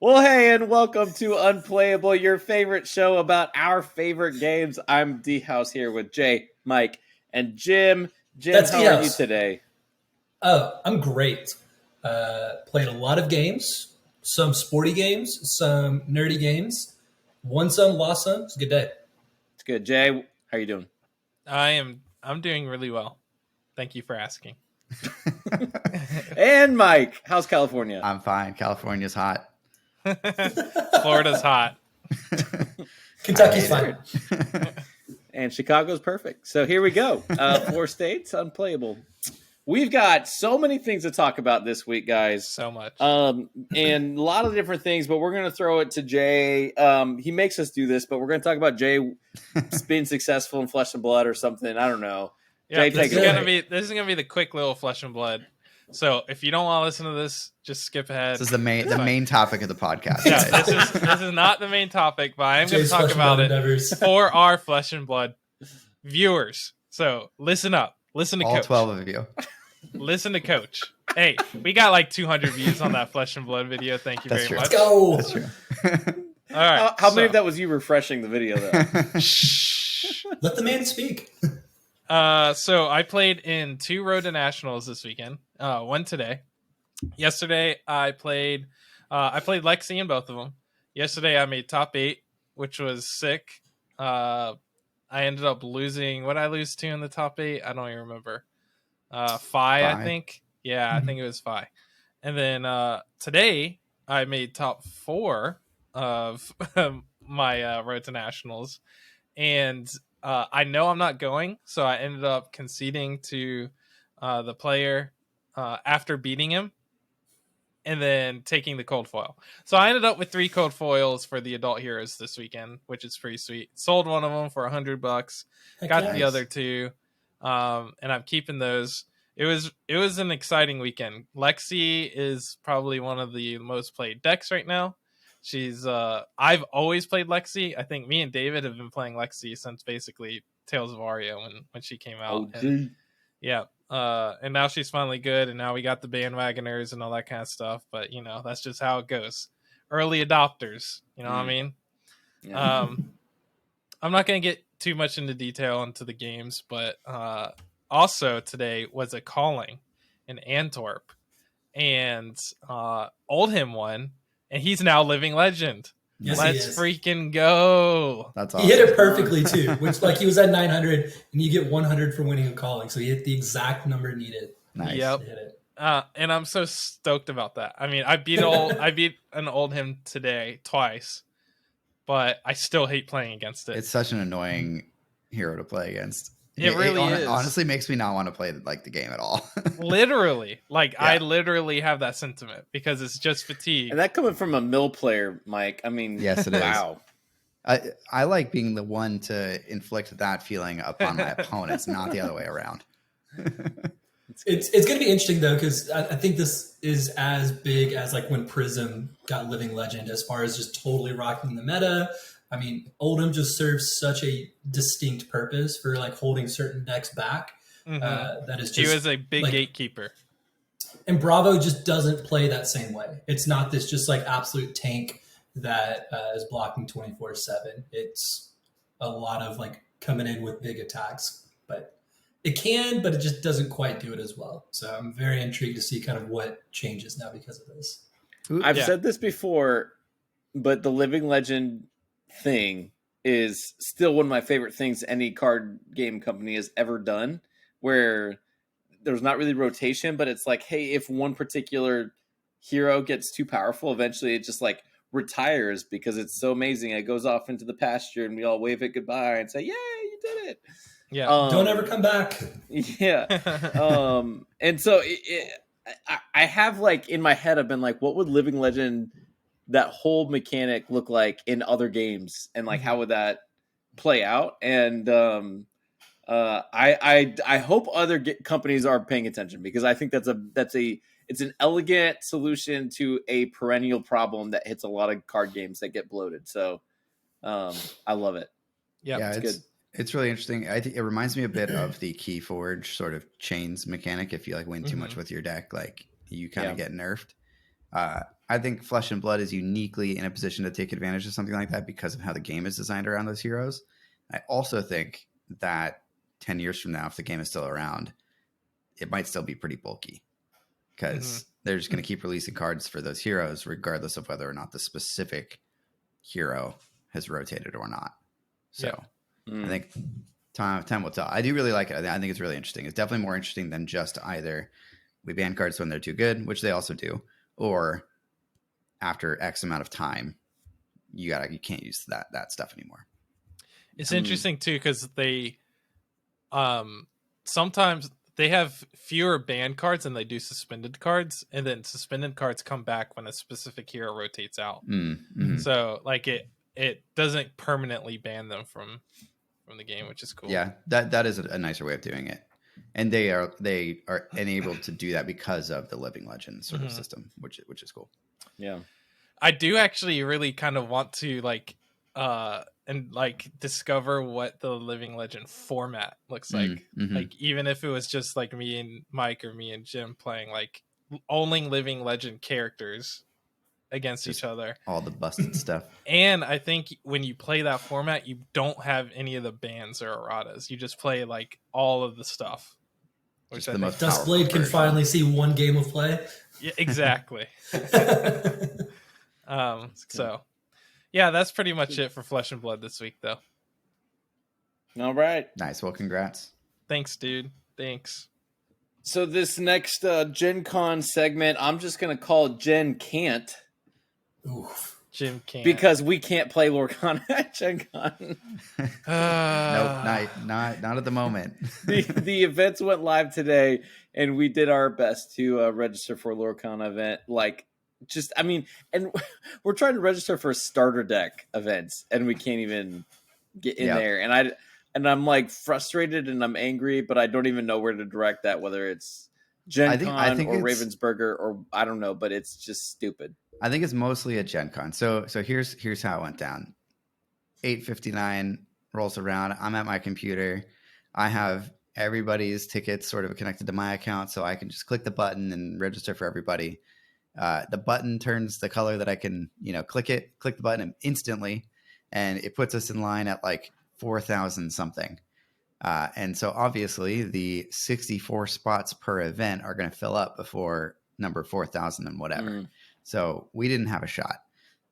Well, hey, and welcome to Unplayable, your favorite show about our favorite games. I'm D-House here with Jay, Mike, and Jim. Jim, That's how are you D-House. today? Oh, I'm great. Played a lot of games, some sporty games, some nerdy games. Won some, lost some. It's a good day. It's good. Jay, how are you doing? I'm doing really well. Thank you for asking. And Mike, how's California? I'm fine. California's hot. Florida's hot. Kentucky's fine. And Chicago's perfect. So here we go. 4 states, Unplayable. We've got so many things to talk about this week, guys. So much. And a lot of different things, but we're going to throw it to Jay. He makes us do this, but we're going to talk about Jay being successful in Flesh and Blood or something. I don't know. Yeah, Jay, this is gonna be the quick little Flesh and Blood. So if you don't want to listen to this, just skip ahead. This is the main topic of the podcast. Yeah, this is not the main topic, but I'm going to talk about it for our Flesh and Blood viewers. So listen up. Listen to all Coach. 12 of you. Listen to Coach. Hey, we got like 200 views on that Flesh and Blood video. Thank you very much. Let's go. That's true. All right. How many of that was you refreshing the video, though? Shh. Let the man speak. So I played in 2 Road to Nationals this weekend. One today. Yesterday I played Lexi in both of them. Yesterday I made top 8, which was sick. I ended up losing. What did I lose to in the top 8? I don't even remember. Phi, I think. Yeah, I think it was Phi. And then today I made top 4 of my Road to Nationals, and I know I'm not going, so I ended up conceding to the player after beating him, and then taking the cold foil. So I ended up with 3 cold foils for the adult heroes this weekend, which is pretty sweet. Sold one of them for $100. Got nice. the other 2, and I'm keeping those. It was an exciting weekend. Lexi is probably one of the most played decks right now. She's I've always played Lexi. I think me and David have been playing Lexi since basically Tales of Aria when she came out. And, yeah. And now she's finally good, and now we got the bandwagoners and all that kind of stuff. But that's just how it goes. Early adopters, what I mean? Yeah. I'm not gonna get too much into detail into the games, but also today was a calling in Antwerp, and Oldham won. And he's now living legend. Yes, Let's freaking go. That's awesome. He hit it perfectly, too. Which, he was at 900, and you get 100 for winning a calling. So he hit the exact number needed. Nice. Yep. Hit it. And I'm so stoked about that. I mean, I beat an Oldham today twice, but I still hate playing against it. It's such an annoying hero to play against. It really is. Honestly makes me not want to play the game at all. Literally. Yeah. I literally have that sentiment because it's just fatigue. And that coming from a mill player, Mike. I mean, Yes, it is. Wow. I like being the one to inflict that feeling upon my opponents, not the other way around. It's going to be interesting, though, because I think this is as big as when Prism got Living Legend as far as just totally rocking the meta. I mean, Oldham just serves such a distinct purpose for holding certain decks back. Mm-hmm. That is just, he was a big gatekeeper. And Bravo just doesn't play that same way. It's not this just absolute tank that is blocking 24/7. It's a lot of coming in with big attacks, but it just doesn't quite do it as well. So I'm very intrigued to see kind of what changes now because of this. I've said this before, but the Living Legend thing is still one of my favorite things any card game company has ever done, where there's not really rotation, but it's hey, if one particular hero gets too powerful, eventually it just retires because it's so amazing. It goes off into the pasture and we all wave it goodbye and say, yay, you did it. Yeah. Don't ever come back. Yeah. And so I have in my head, I've been what would Living Legend, that whole mechanic, look like in other games, and how would that play out? And I hope other companies are paying attention, because I think it's an elegant solution to a perennial problem that hits a lot of card games that get bloated. So I love it. Yeah, it's good. It's really interesting. I think it reminds me a bit of the KeyForge sort of chains mechanic. If you win too much with your deck, you kind of get nerfed. I think Flesh and Blood is uniquely in a position to take advantage of something like that because of how the game is designed around those heroes. I also think that 10 years from now, if the game is still around, it might still be pretty bulky because they're just going to keep releasing cards for those heroes, regardless of whether or not the specific hero has rotated or not. So I think time will tell. I do really like it. I think it's really interesting. It's definitely more interesting than just either we ban cards when they're too good, which they also do, or after X amount of time, you can't use that stuff anymore. It's interesting too because they sometimes they have fewer banned cards than they do suspended cards, and then suspended cards come back when a specific hero rotates out. So like it doesn't permanently ban them from the game, which is cool. Yeah, that is a nicer way of doing it, and they are enabled to do that because of the Living Legend sort of system, which is cool. Yeah, I do actually really kind of want to discover what the Living Legend format looks like. Like even if it was just like me and Mike or me and Jim playing like only Living Legend characters against each other, all the busted stuff. And I think when you play that format, you don't have any of the bans or erratas. You just play like all of the stuff. Which the most Dustblade can finally see one game of play. Yeah, exactly. So yeah, that's pretty much it for Flesh and Blood this week, though. All right. Nice. Well, congrats. Thanks, dude. Thanks. So this next GenCon segment, I'm just going to call it GenCan't. Oof. GenCan't. Because we can't play Lorcana at GenCon. Nope, not at the moment. The events went live today, and we did our best to register for a Lorcana event. And we're trying to register for starter deck events, and we can't even get in there. And I'm like frustrated and I'm angry, but I don't even know where to direct that, whether it's GenCon I think or it's Ravensburger or I don't know, but it's just stupid. I think it's mostly a GenCon. So here's how it went down. 8:59 rolls around. I'm at my computer. I have everybody's tickets sort of connected to my account, so I can just click the button and register for everybody. The button turns the color that I can, click the button instantly, and it puts us in line at like 4,000 something. And so obviously the 64 spots per event are going to fill up before number 4,000 and whatever. So we didn't have a shot.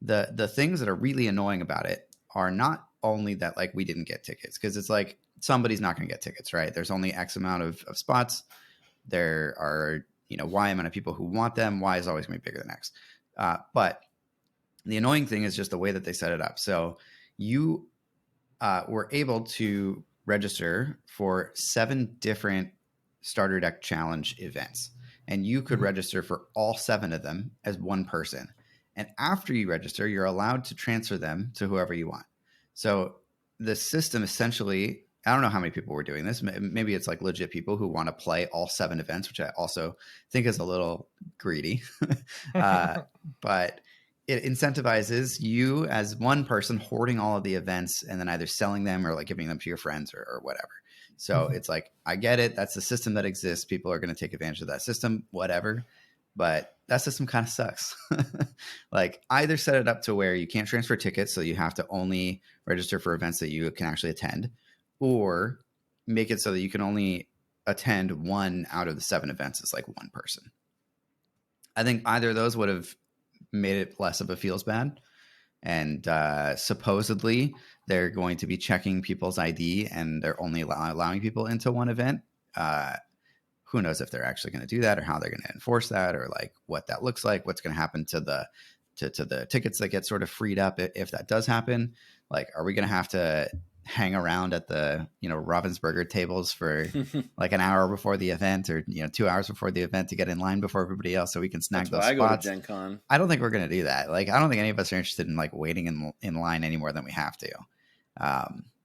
The things that are really annoying about it are not only that like we didn't get tickets, because it's like somebody's not going to get tickets, right? There's only X amount of spots. There are, Y amount of people who want them. Y is always going to be bigger than X. But the annoying thing is just the way that they set it up. So you were able to register for 7 different starter deck challenge events, and you could register for all 7 of them as one person. And after you register, you're allowed to transfer them to whoever you want. So the system essentially, I don't know how many people were doing this. Maybe it's like legit people who want to play all 7 events, which I also think is a little greedy. But it incentivizes you as one person hoarding all of the events and then either selling them or like giving them to your friends or whatever. So it's like, I get it. That's the system that exists. People are going to take advantage of that system, whatever. But that system kind of sucks. Like either set it up to where you can't transfer tickets, so you have to only register for events that you can actually attend, or make it so that you can only attend 1 out of the 7 events as like one person. I think either of those would have made it less of a feels bad. And supposedly they're going to be checking people's ID and they're only allowing people into one event. Who knows if they're actually going to do that or how they're going to enforce that or like what that looks like, what's going to happen to the tickets that get sort of freed up if that does happen. Like, are we going to have to hang around at the, Ravensburger tables for like an hour before the event or, 2 hours before the event to get in line before everybody else so we can snag those spots? I go to GenCon. I don't think we're going to do that. Like, I don't think any of us are interested in like waiting in line any more than we have to.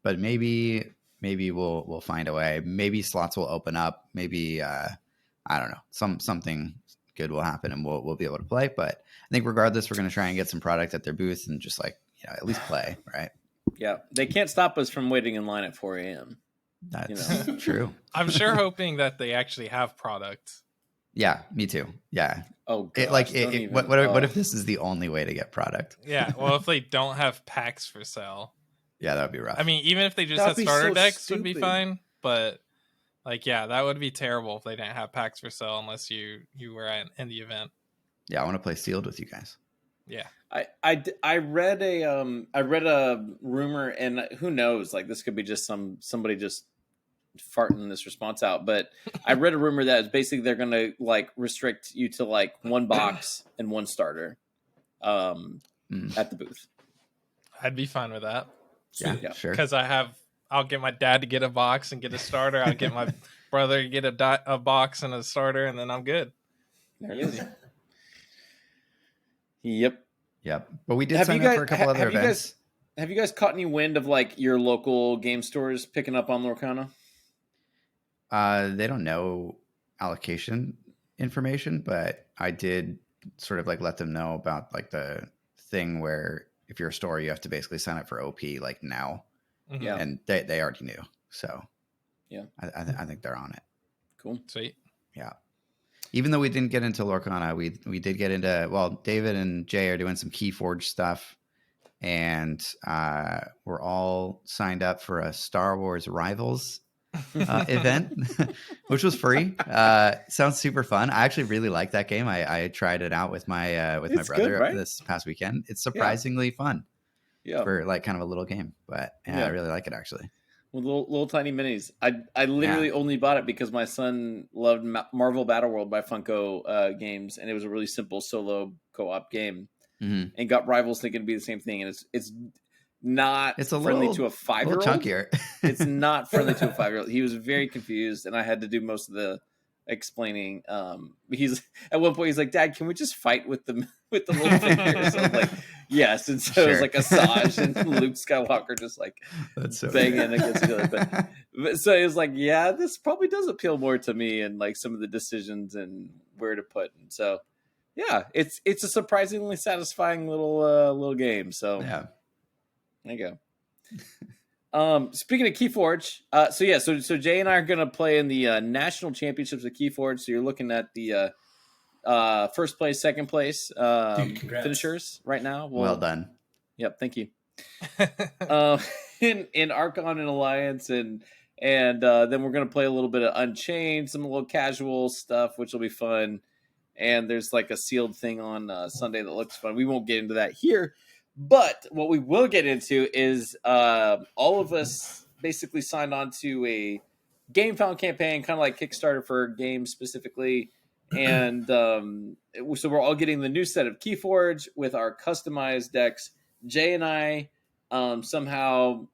But maybe we'll find a way. Maybe slots will open up. Maybe, I don't know, something good will happen and we'll be able to play. But I think regardless, we're going to try and get some product at their booth and just like, at least play, right? Yeah, they can't stop us from waiting in line at 4 a.m. That's true. I'm sure hoping that they actually have product Yeah, me too. Yeah. Oh, gosh, What if this is the only way to get product? Yeah, well, if they don't have packs for sale, Yeah, that would be rough. I mean, even if they just That'd had be starter so decks, would be stupid. fine. But like, yeah, that would be terrible if they didn't have packs for sale unless you were in the event. Yeah, I want to play sealed with you guys. Yeah, I read a rumor, and who knows, like this could be just somebody just farting this response out, but I read a rumor that is basically they're gonna like restrict you to like one box and one starter at the booth. I'd be fine with that. Yeah, sure. Because I'll get my dad to get a box and get a starter. I'll get my brother to get a box and a starter, and then I'm good. There it is. Yep. But we did sign up for a couple other events. Have you guys caught any wind of like your local game stores picking up on Lorcana? They don't know allocation information, but I did sort of like let them know about like the thing where if you're a store, you have to basically sign up for OP like now. Mm-hmm. Yeah. And they already knew. So yeah, I think they're on it. Cool. Sweet. Yeah. Even though we didn't get into Lorcana, we did get into, well, David and Jay are doing some KeyForge stuff, and we're all signed up for a Star Wars Rivals event, which was free. Sounds super fun. I actually really like that game. I tried it out with my brother good, right? this past weekend. It's surprisingly fun. Yeah, for like kind of a little game, but I really like it actually. With little tiny minis. I literally only bought it because my son loved Marvel Battle World by Funko games, and it was a really simple solo co-op game. Mm-hmm. And got Rivals thinking to be the same thing, and it's not friendly to a 5-year-old. Chunkier. It's not friendly to a 5-year-old. He was very confused, and I had to do most of the explaining. He's at one point he's like, "Dad, can we just fight with the little figures?" I was like, "Yes." And so it was like Asajj and Luke Skywalker just like banging against each other. But so he was like, "Yeah, this probably does appeal more to me, and like some of the decisions and where to put." And so, yeah, it's a surprisingly satisfying little game. So yeah, there you go. Speaking of KeyForge, so Jay and I are gonna play in the national championships of KeyForge. So you're looking at the first place, second place finishers right now. Well done. Yep, thank you. In Archon and Alliance, and then we're gonna play a little bit of Unchained, some little casual stuff, which will be fun. And there's like a sealed thing on Sunday that looks fun. We won't get into that here. But what we will get into is all of us basically signed on to a GameFound campaign, kind of like Kickstarter for games specifically. And so we're all getting the new set of KeyForge with our customized decks. Jay and I somehow,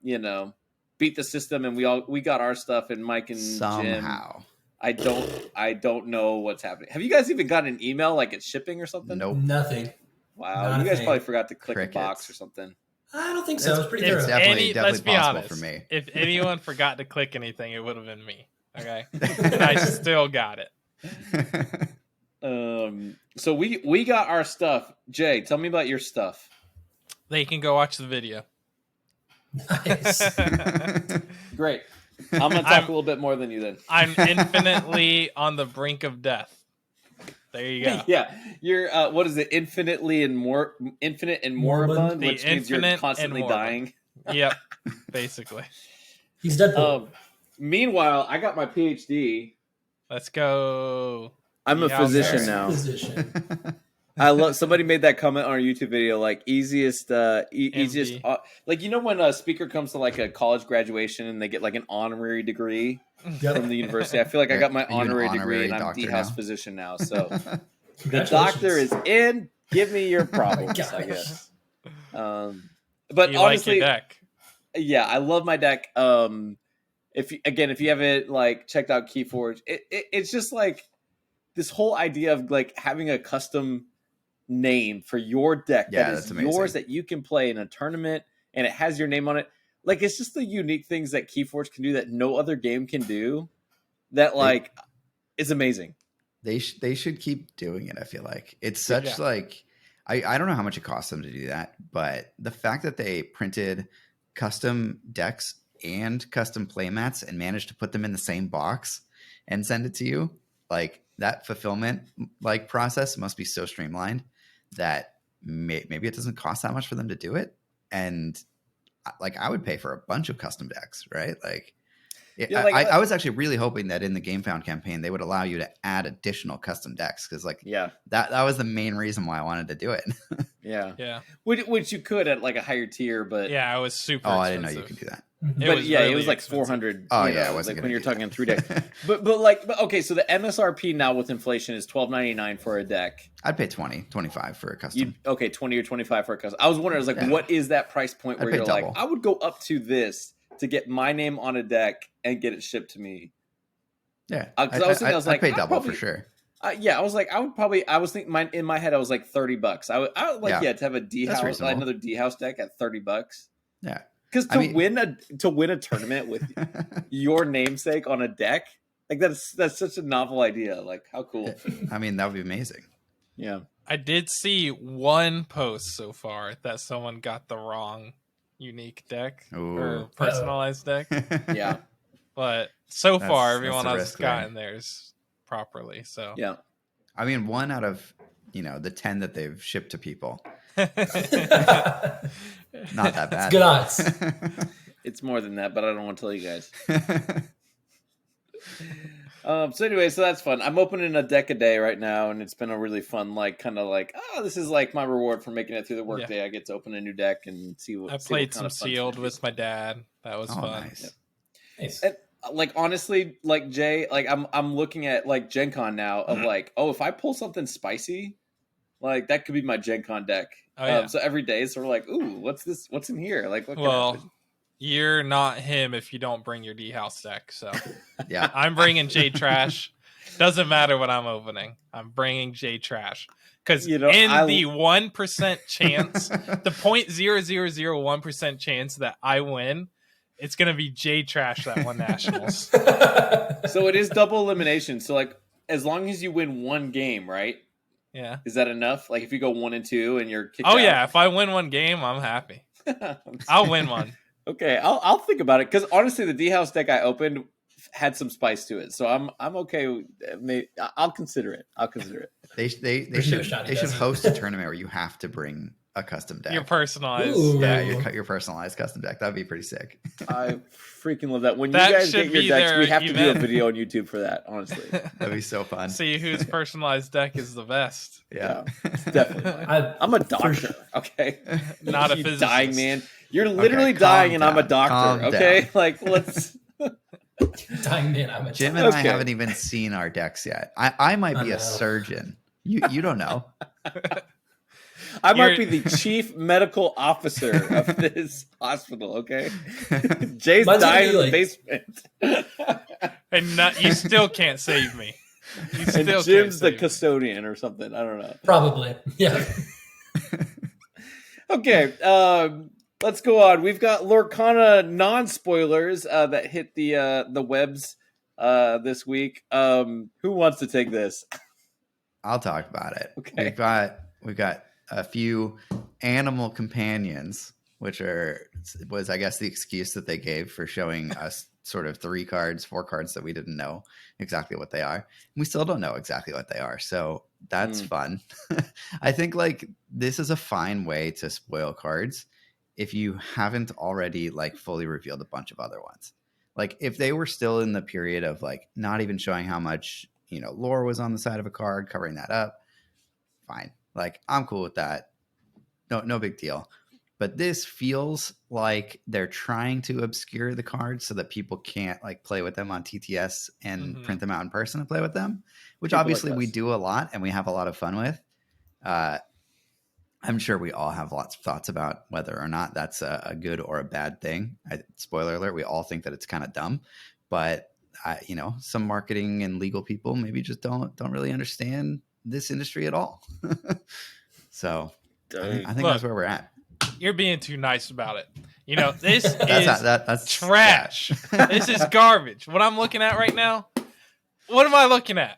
beat the system, and we got our stuff, and Mike and somehow. Jim, I don't know what's happening. Have you guys even gotten an email like it's shipping or something? Nope. Nothing. Wow, you guys probably forgot to click a box or something. I don't think so. It's pretty thorough. Definitely let's be possible honest. For me. If anyone forgot to click anything, it would have been me. Okay, I still got it. So we got our stuff. Jay, tell me about your stuff. They can go watch the video. Nice. Great. I'm gonna talk a little bit more than you then. I'm infinitely on the brink of death. There you go. Yeah, you're what is it? Infinite and moribund, which means you're constantly dying. Yep, basically. He's Deadpool. Meanwhile, I got my PhD. Let's go. I'm a physician now. I love. Somebody made that comment on our YouTube video, like easiest, like when a speaker comes to like a college graduation and they get like an honorary degree from the university. I feel like I got my honorary degree and I'm D-house physician now. So the doctor is in. Give me your problems, I guess. But you honestly, like your deck. Yeah, I love my deck. If you haven't like checked out KeyForge, it's just like this whole idea of like having a custom name for your deck that is yours that you can play in a tournament and it has your name on it. Like it's just the unique things that KeyForge can do that no other game can do. That is amazing. They should keep doing it. I feel like it's such like I don't know how much it costs them to do that, but the fact that they printed custom decks and custom playmats and managed to put them in the same box and send it to you, like that fulfillment like process must be so streamlined that maybe it doesn't cost that much for them to do it. And like I would pay for a bunch of custom decks, right? Like, Yeah, like I was actually really hoping that in the Game Found campaign they would allow you to add additional custom decks because like that was the main reason why I wanted to do it. Yeah. Which you could at like a higher tier, but Yeah, it was super. Oh, expensive. I didn't know you could do that. But yeah, really it was like expensive. 400. Oh you know, yeah, I wasn't like when you're do talking that. 3 decks. but okay, so the MSRP now with inflation is $12.99 for a deck. I'd pay 25 for a custom. 20 or 25 for a custom. I was wondering, I was like, what is that price point where I'd pay you're double. like, I would go up to this to get my name on a deck and get it shipped to me. Yeah, Because I was thinking, I was like, I'd pay I'd double probably- for sure. Yeah, I was like, I was thinking, in my head, I was like $30. I would like, to have a D That's house, reasonable. another D house deck at $30. Yeah, Because I mean- win a tournament with your namesake on a deck, like that's such a novel idea. Like, how cool! I mean, that would be amazing. Yeah, I did see one post so far that someone got the wrong unique deck Ooh. or personalized deck, yeah, but so That's- far that's everyone the has risk there. gotten theirs properly. So yeah. I mean, 1 out of the 10 that they've shipped to people, not that bad. It's good odds. It's more than that, but I don't want to tell you guys. So anyway, so that's fun. I'm opening a deck a day right now, and it's been a really fun, like, kind of like, this is like my reward for making it through the workday. I get to open a new deck and see what. I see played what some kind of fun sealed stuff with my dad. That was Oh, fun. nice. Nice. And, like, honestly, like Jay, like I'm looking at like GenCon now of like, if I pull something spicy, like that could be my GenCon deck. Oh, yeah. So every day, so we're like, ooh, what's this? What's in here? Like, what? Well, you're not him if you don't bring your D house deck. So Yeah, I'm bringing J Trash. Doesn't matter what I'm opening. I'm bringing J Trash because the 1% chance, the 0.0001% chance that I win, it's gonna be J Trash that won nationals. So it is double elimination. So like, as long as you win one game, right? Yeah. Is that enough? Like if you go 1 and 2 and you're kicked Oh out? yeah, if I win one game, I'm happy. I'll win one. Okay, I'll think about it because honestly, the D house deck I opened had some spice to it, so I'm okay. I'll consider it. they For sure, Shiny should does. host a tournament where you have to bring a custom deck. Your personalized. Ooh. Yeah, your personalized custom deck. That'd be pretty sick. I freaking love that. When That you guys should get your be decks, their we have to do a event. video on YouTube for that. Honestly, That'd be so fun. See whose personalized deck is the best. Yeah. it's definitely. I'm a doctor. Okay, Not a You physicist. dying man. You're literally calm dying, and I'm a down, doctor. calm Okay, down. like let's. Dying man, I'm a Jim and I Okay. haven't even seen our decks yet. I might be I a know. surgeon. You don't know. I might You're- be the chief medical officer of this hospital. Okay, Jay's Mine's gonna dying be in the like- basement. And you still can't save me. You And still Jim's can't the save me. custodian or something. I don't know. Probably. Yeah. Okay, let's go on. We've got Lorcana non-spoilers that hit the webs this week. Who wants to take this? I'll talk about it. Okay. We've got a few animal companions, which was I guess the excuse that they gave for showing us sort of 4 cards that we didn't know exactly what they are. We still don't know exactly what they are. So that's fun. I think like this is a fine way to spoil cards if you haven't already like fully revealed a bunch of other ones. Like if they were still in the period of like not even showing how much, lore was on the side of a card, covering that up, fine. Like I'm cool with that. No big deal. But this feels like they're trying to obscure the cards so that people can't like play with them on TTS and print them out in person and play with them, which People obviously like we us. do a lot and we have a lot of fun with. I'm sure we all have lots of thoughts about whether or not that's a good or a bad thing. Spoiler alert, we all think that it's kind of dumb, but some marketing and legal people maybe just don't really understand this industry at all. So I think that's where we're at. You're being too nice about it. This is That's trash. This is garbage. What I'm looking at right now, what am I looking at?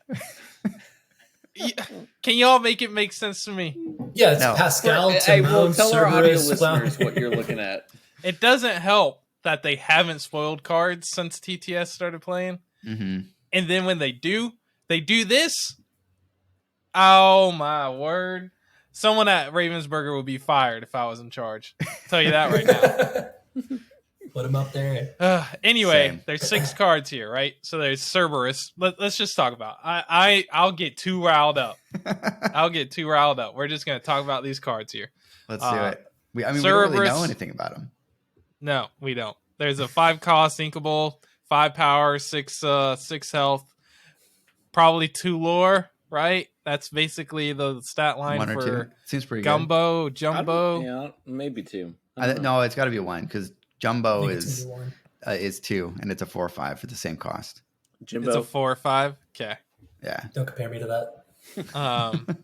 Can y'all make it make sense to me? Yeah, it's No. Pascal, Hey, we'll Timon, tell our audio Cerberus, listeners Flower. what you're looking at. It doesn't help that they haven't spoiled cards since TTS started playing. Mm-hmm. And then when they do, They do this. Oh my word! Someone at Ravensburger would be fired if I was in charge. I'll tell you that right now. Put him up there. Anyway, Same. there's 6 cards here, right? So there's Cerberus. Let's just talk about. I'll get too riled up. We're just gonna talk about these cards here. Let's do it. We don't really Cerberus- know anything about them. No, we don't. There's a 5 cost inkable, 5 power, 6 health, probably 2 lore, right? That's basically the stat line 1 or 2 for seems pretty Gumbo, Jumbo. Yeah, maybe 2. good. No, it's got to be 1 because Jumbo I think it's is gonna be 1. 2, and it's a 4 or 5 for the same cost. Jimbo. It's a 4 or 5. Okay. Yeah. Don't compare me to that.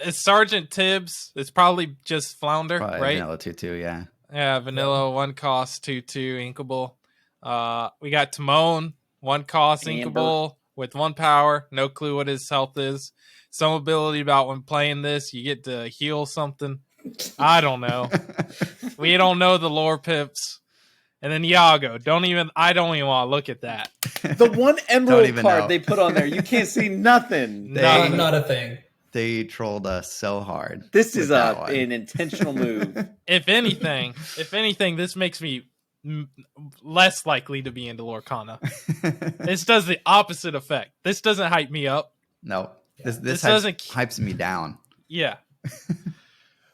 It's Sergeant Tibbs. It's probably just Flounder, Probably right? vanilla 2, yeah. Yeah, vanilla, 1 cost, 2/2 inkable. We got Timon, 1 cost Amber. inkable with 1 power. No clue what his health is. Some ability about when playing this, you get to heal something. I don't know. We don't know the lore pips. And then Iago. I don't even want to look at that. The one emerald even card know. they put on there, you can't see nothing. Not a thing. They trolled us so hard. This with is that one. an intentional move. If anything, this makes me less likely to be into Lorcana. This does the opposite effect. This doesn't hype me up. No, this This hypes, doesn't- hypes me down. Yeah.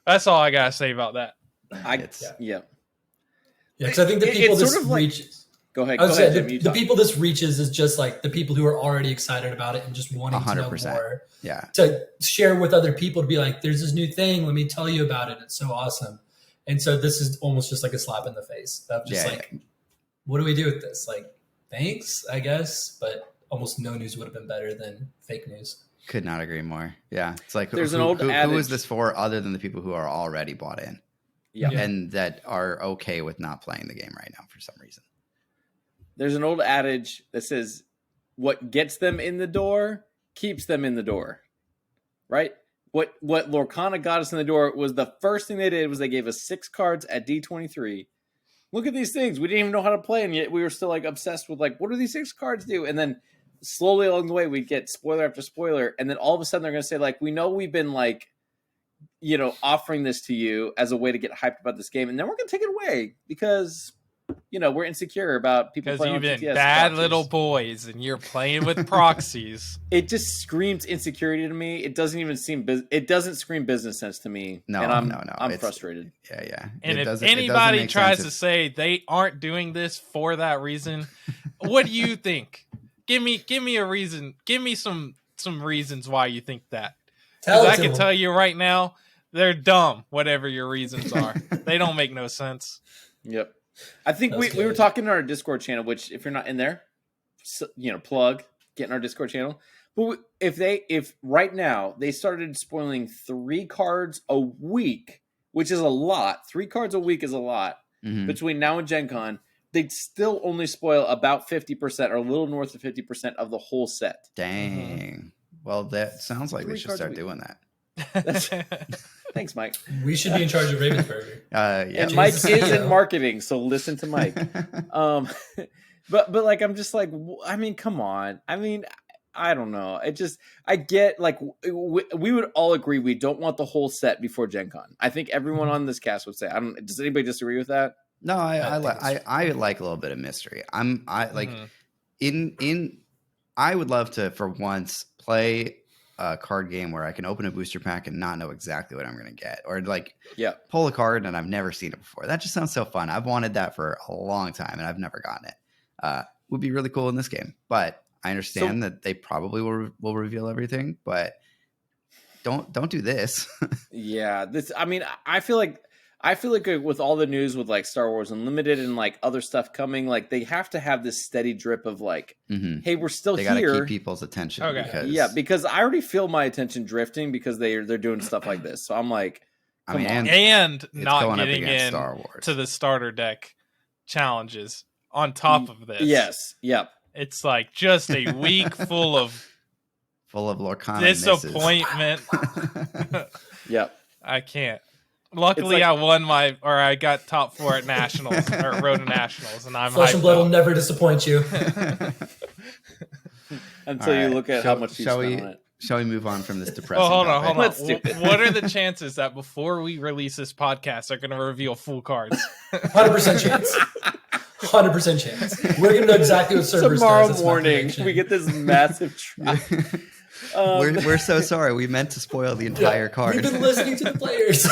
That's all I gotta say about that. Yeah. Yeah, because I think the It- people it's this sort of like- reaches. Go ahead. I Go would ahead, say Jim. You the talk. people this reaches is just like the people who are already excited about it and just wanting to know 100%. more. Yeah. To share with other people, to be like, there's this new thing, let me tell you about it. It's so awesome. And so this is almost just like a slap in the face of just what do we do with this? Like, thanks, I guess, but almost no news would have been better than fake news. Could not agree more. Yeah. It's like, There's who, an old who adage. is this for other than the people who are already bought in Yeah. and that are okay with not playing the game right now for some reason? There's an old adage that says, "What gets them in the door keeps them in the door." Right? What Lorcana got us in the door was the first thing they did was they gave us 6 cards at D23. Look at these things. We didn't even know how to play, and yet we were still like obsessed with like, what do these 6 cards do? And then slowly along the way, we'd get spoiler after spoiler, and then all of a sudden they're going to say like, we know we've been like, offering this to you as a way to get hyped about this game, and then we're going to take it away because we're insecure about people Because playing you've on been TTS bad boxes. little boys and you're playing with proxies. It just screams insecurity to me. It doesn't even seem it doesn't scream business sense to me. No, and I'm no. I'm It's- frustrated. Yeah. And It if doesn't- it doesn't anybody make tries sense to say they aren't doing this for that reason, what do you think? Give me a reason. Give me some reasons why you think that. Tell Because it I to can them. tell you right now, they're dumb, whatever your reasons are. They don't make no sense. Yep. I think That's we were good. talking in our Discord channel, which if you're not in there, plug, get in our Discord channel. But if right now they started spoiling 3 cards a week, which is a lot, 3 cards a week is a lot Mhm. between now and GenCon, they'd still only spoil about 50% or a little north of 50% of the whole set. Dang. Well, that sounds like 3 they should cards a start week. doing that. Thanks, Mike. We should be in charge of Ravensburger. Yeah. And Mike Jesus. is in marketing, so listen to Mike. But like I'm just like, I mean, come on. I mean, I don't know. I get like we would all agree we don't want the whole set before GenCon. I think everyone on this cast would say. Does anybody disagree with that? No, I think like a little bit of mystery. I like Mhm. I would love to for once play a card game where I can open a booster pack and not know exactly what I'm going to get, or like Yeah. pull a card and I've never seen it before. That just sounds so fun. I've wanted that for a long time and I've never gotten it. Would be really cool in this game, but I understand that they probably will reveal everything, but don't do this. Yeah. I mean, I feel like with all the news with like Star Wars Unlimited and like other stuff coming, like they have to have this steady drip of like, Mhm. hey, we're still They got to here. keep people's attention. Okay. Because I already feel my attention drifting because they're doing stuff like this. So I'm like, I mean, come on. And it's not going up getting against in Star Wars. to the starter deck challenges on top of this. yes, yep. It's like just a week full of Full of Lorcana misses. disappointment. Yep. I can't. Luckily, It's like- I got top 4 at nationals or road to nationals, and I'm Flesh and hyped blood will up. never disappoint you. until All you right. look at how much you spent on it. Shall we move on from this depressing Oh, hold topic? on. Let's do it. What are the chances that before we release this podcast, they're going to reveal full cards? 100% chance. 100% chance. We're gonna know exactly what servers Tomorrow does. That's my morning, prediction. we get this massive drop. We're so sorry. We meant to spoil the entire card. We've been listening to the players.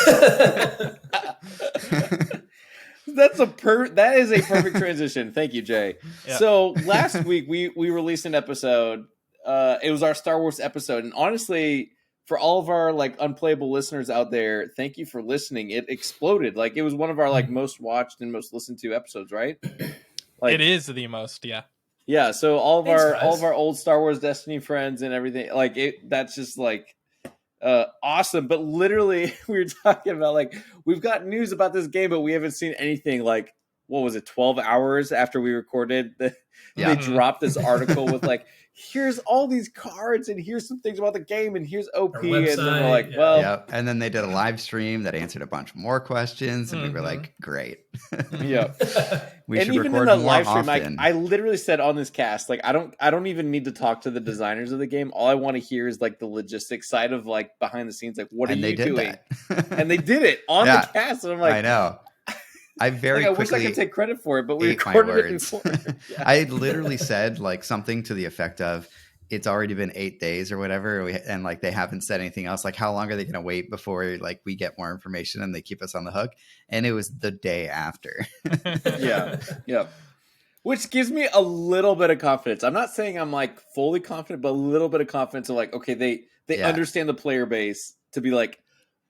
That is a perfect transition. Thank you, Jay. Yeah. So last week we released an episode. It was our Star Wars episode, and honestly, for all of our like unplayable listeners out there, thank you for listening. It exploded. Like it was one of our like most watched and most listened to episodes, right? Like It is the most, yeah. yeah. So all of Thanks, guys. our old Star Wars Destiny friends and everything, like it. That's just like awesome. But literally, we were talking about like we've got news about this game, but we haven't seen anything. Like what was it? 12 hours after we recorded, they dropped this article with like, here's all these cards and here's some things about the game and here's OP, Our and then we're website, like, yeah. well, Yep. And then they did a live stream that answered a bunch more questions, and we were like, great. yeah. We And should even in record the more live stream, often. I literally said on this cast, like I don't even need to talk to the designers of the game. All I want to hear is like the logistics side of like behind the scenes, like what are and they you did doing? that. And they did it on Yeah. the cast, and I'm like, I know. I very like, I wish I quickly could take credit for it, but we ate my recorded it words. before. Yeah. I literally said like something to the effect of, it's already been 8 days or whatever, and like they haven't said anything else. Like, how long are they going to wait before like we get more information and they keep us on the hook? And it was the day after. Yeah. Which gives me a little bit of confidence. I'm not saying I'm like fully confident, but a little bit of confidence of like, okay, they Yeah. understand the player base to be like,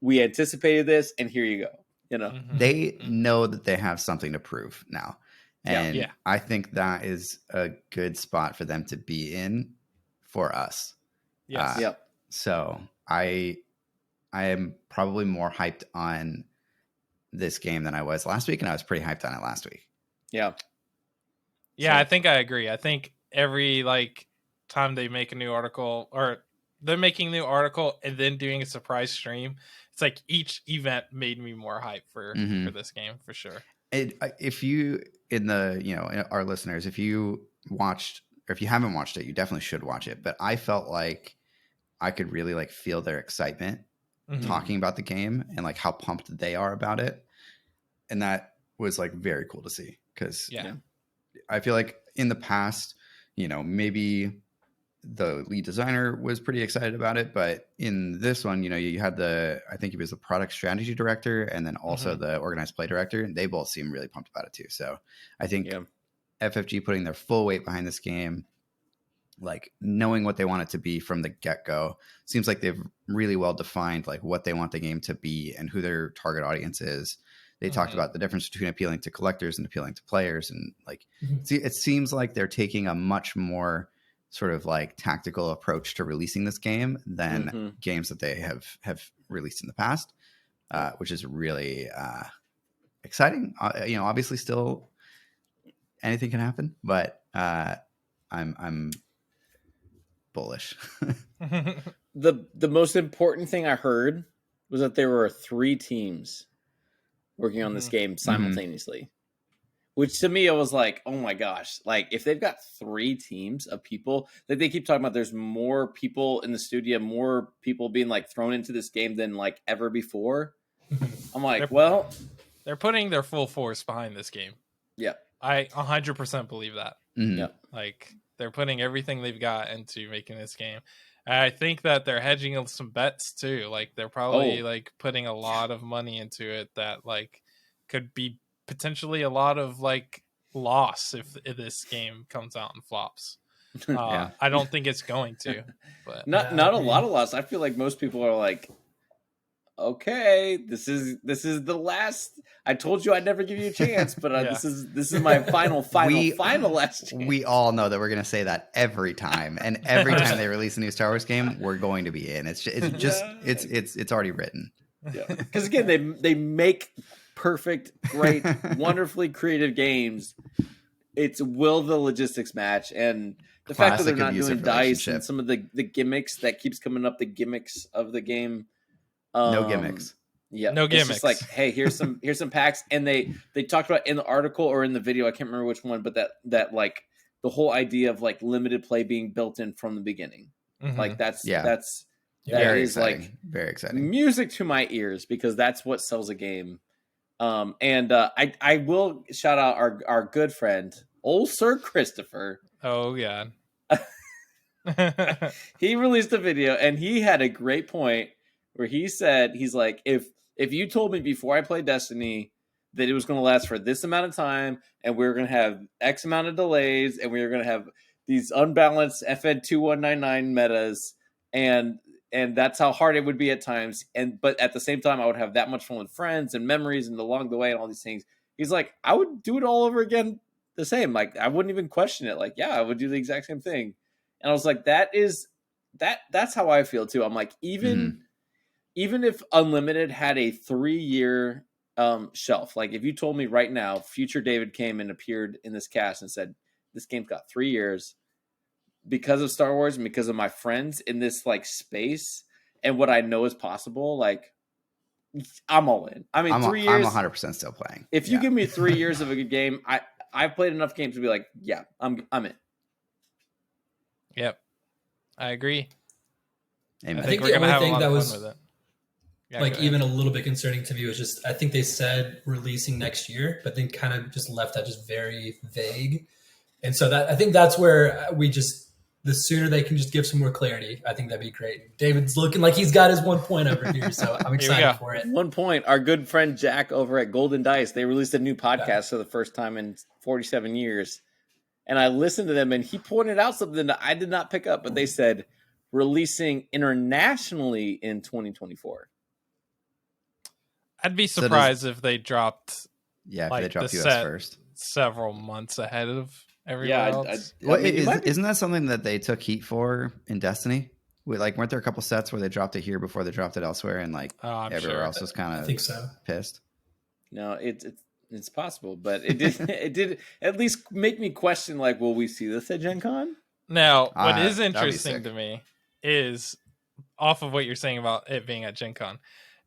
we anticipated this, and here you go. You know, They know that they have something to prove now. And Yeah. I think that is a good spot for them to be in for us. Yes. Yep. So I am probably more hyped on this game than I was last week, and I was pretty hyped on it last week. Yeah. Yeah, So- I think I agree. I think every like time they make a new article, or they're making a new article and then doing a surprise stream, it's like each event made me more hyped for this game for sure. If you our listeners, if you watched, or if you haven't watched it, you definitely should watch it. But I felt like I could really like feel their excitement talking about the game and like how pumped they are about it, and that was like very cool to see, because I feel like in the past, maybe the lead designer was pretty excited about it, but in this one, you had I think he was the product strategy director, and then also the organized play director, and they both seem really pumped about it too. So I think FFG putting their full weight behind this game, like knowing what they want it to be from the get-go, seems like they've really well defined like what they want the game to be and who their target audience is. They talked about the difference between appealing to collectors and appealing to players, and like it seems like they're taking a much more sort of like tactical approach to releasing this game than games that they have released in the past, which is really exciting. Obviously still anything can happen, but I'm bullish. The most important thing I heard was that there were 3 teams working on this game simultaneously. Which to me, I was like, oh my gosh, like if they've got 3 teams of people, that they keep talking about, there's more people in the studio, more people being like thrown into this game than like ever before. I'm like, they're putting their full force behind this game. Yeah. I 100% believe that. Yeah. Like they're putting everything they've got into making this game. And I think that they're hedging some bets too. Like they're probably like putting a lot of money into it that like could be potentially a lot of like loss if this game comes out and flops. I don't think it's going to, but not a lot of loss. I feel like most people are like, okay, this is the last. I told you I'd never give you a chance, but this is my final last chance. We all know that we're going to say that every time, and every time they release a new Star Wars game, we're going to be in. It's already written. Yeah, because again, they make perfect, great, wonderfully creative games. It's will the logistics match, and the fact that they're not doing dice and some of the gimmicks that keeps coming up, the gimmicks of the game. No gimmicks. Yeah, no gimmicks. It's just like, hey, here's some packs, and they talked about in the article or in the video, I can't remember which one, but that like the whole idea of like limited play being built in from the beginning. Mhm. Like that very is exciting. like Very exciting. music to my ears because that's what sells a game. I will shout out our good friend, old Sir Christopher. Oh yeah. He released a video and he had a great point where he said, he's like, if you told me before I played Destiny that it was going to last for this amount of time and we were going to have X amount of delays and we were going to have these unbalanced FN 2199 metas and that's how hard it would be at times, but at the same time I would have that much fun with friends and memories and along the way and all these things. He's like, I would do it all over again the same. Like I wouldn't even question it. Like, yeah, I would do the exact same thing. And I was like, that's how I feel too. I'm like, even if Unlimited had a 3-year shelf, like if you told me right now, future David came and appeared in this cast and said, this game's got 3 years because of Star Wars and because of my friends in this like space and what I know is possible, like I'm all in. I mean, 3 years. I'm 100% still playing. If you give me 3 years of a good game, I've played enough games to be like, yeah, I'm in. Yep, I agree. Amen. I think the we're gonna only have a thing lot that of was fun with it. Yeah, like go ahead. even a little bit concerning to me was just I think they said releasing next year, but then kind of just left that just very vague. And so that I think that's where we just the sooner they can just give some more clarity, I think that'd be great. David's looking like he's got his 1 point over here, so I'm excited for it. 1 point. Our good friend Jack over at Golden Dice, they released a new podcast for the first time in 47 years. And I listened to them, and he pointed out something that I did not pick up, but they said releasing internationally in 2024. I'd be surprised if they dropped. Yeah, like, if they dropped the US set first. Several months ahead of everyone else. Isn't that something that they took heat for in Destiny? Weren't there a couple sets where they dropped it here before they dropped it elsewhere, and everywhere else was kind of pissed? No, it's possible, but it did at least make me question, like, will we see this at GenCon? Now, what is interesting to me is, off of what you're saying about it being at GenCon,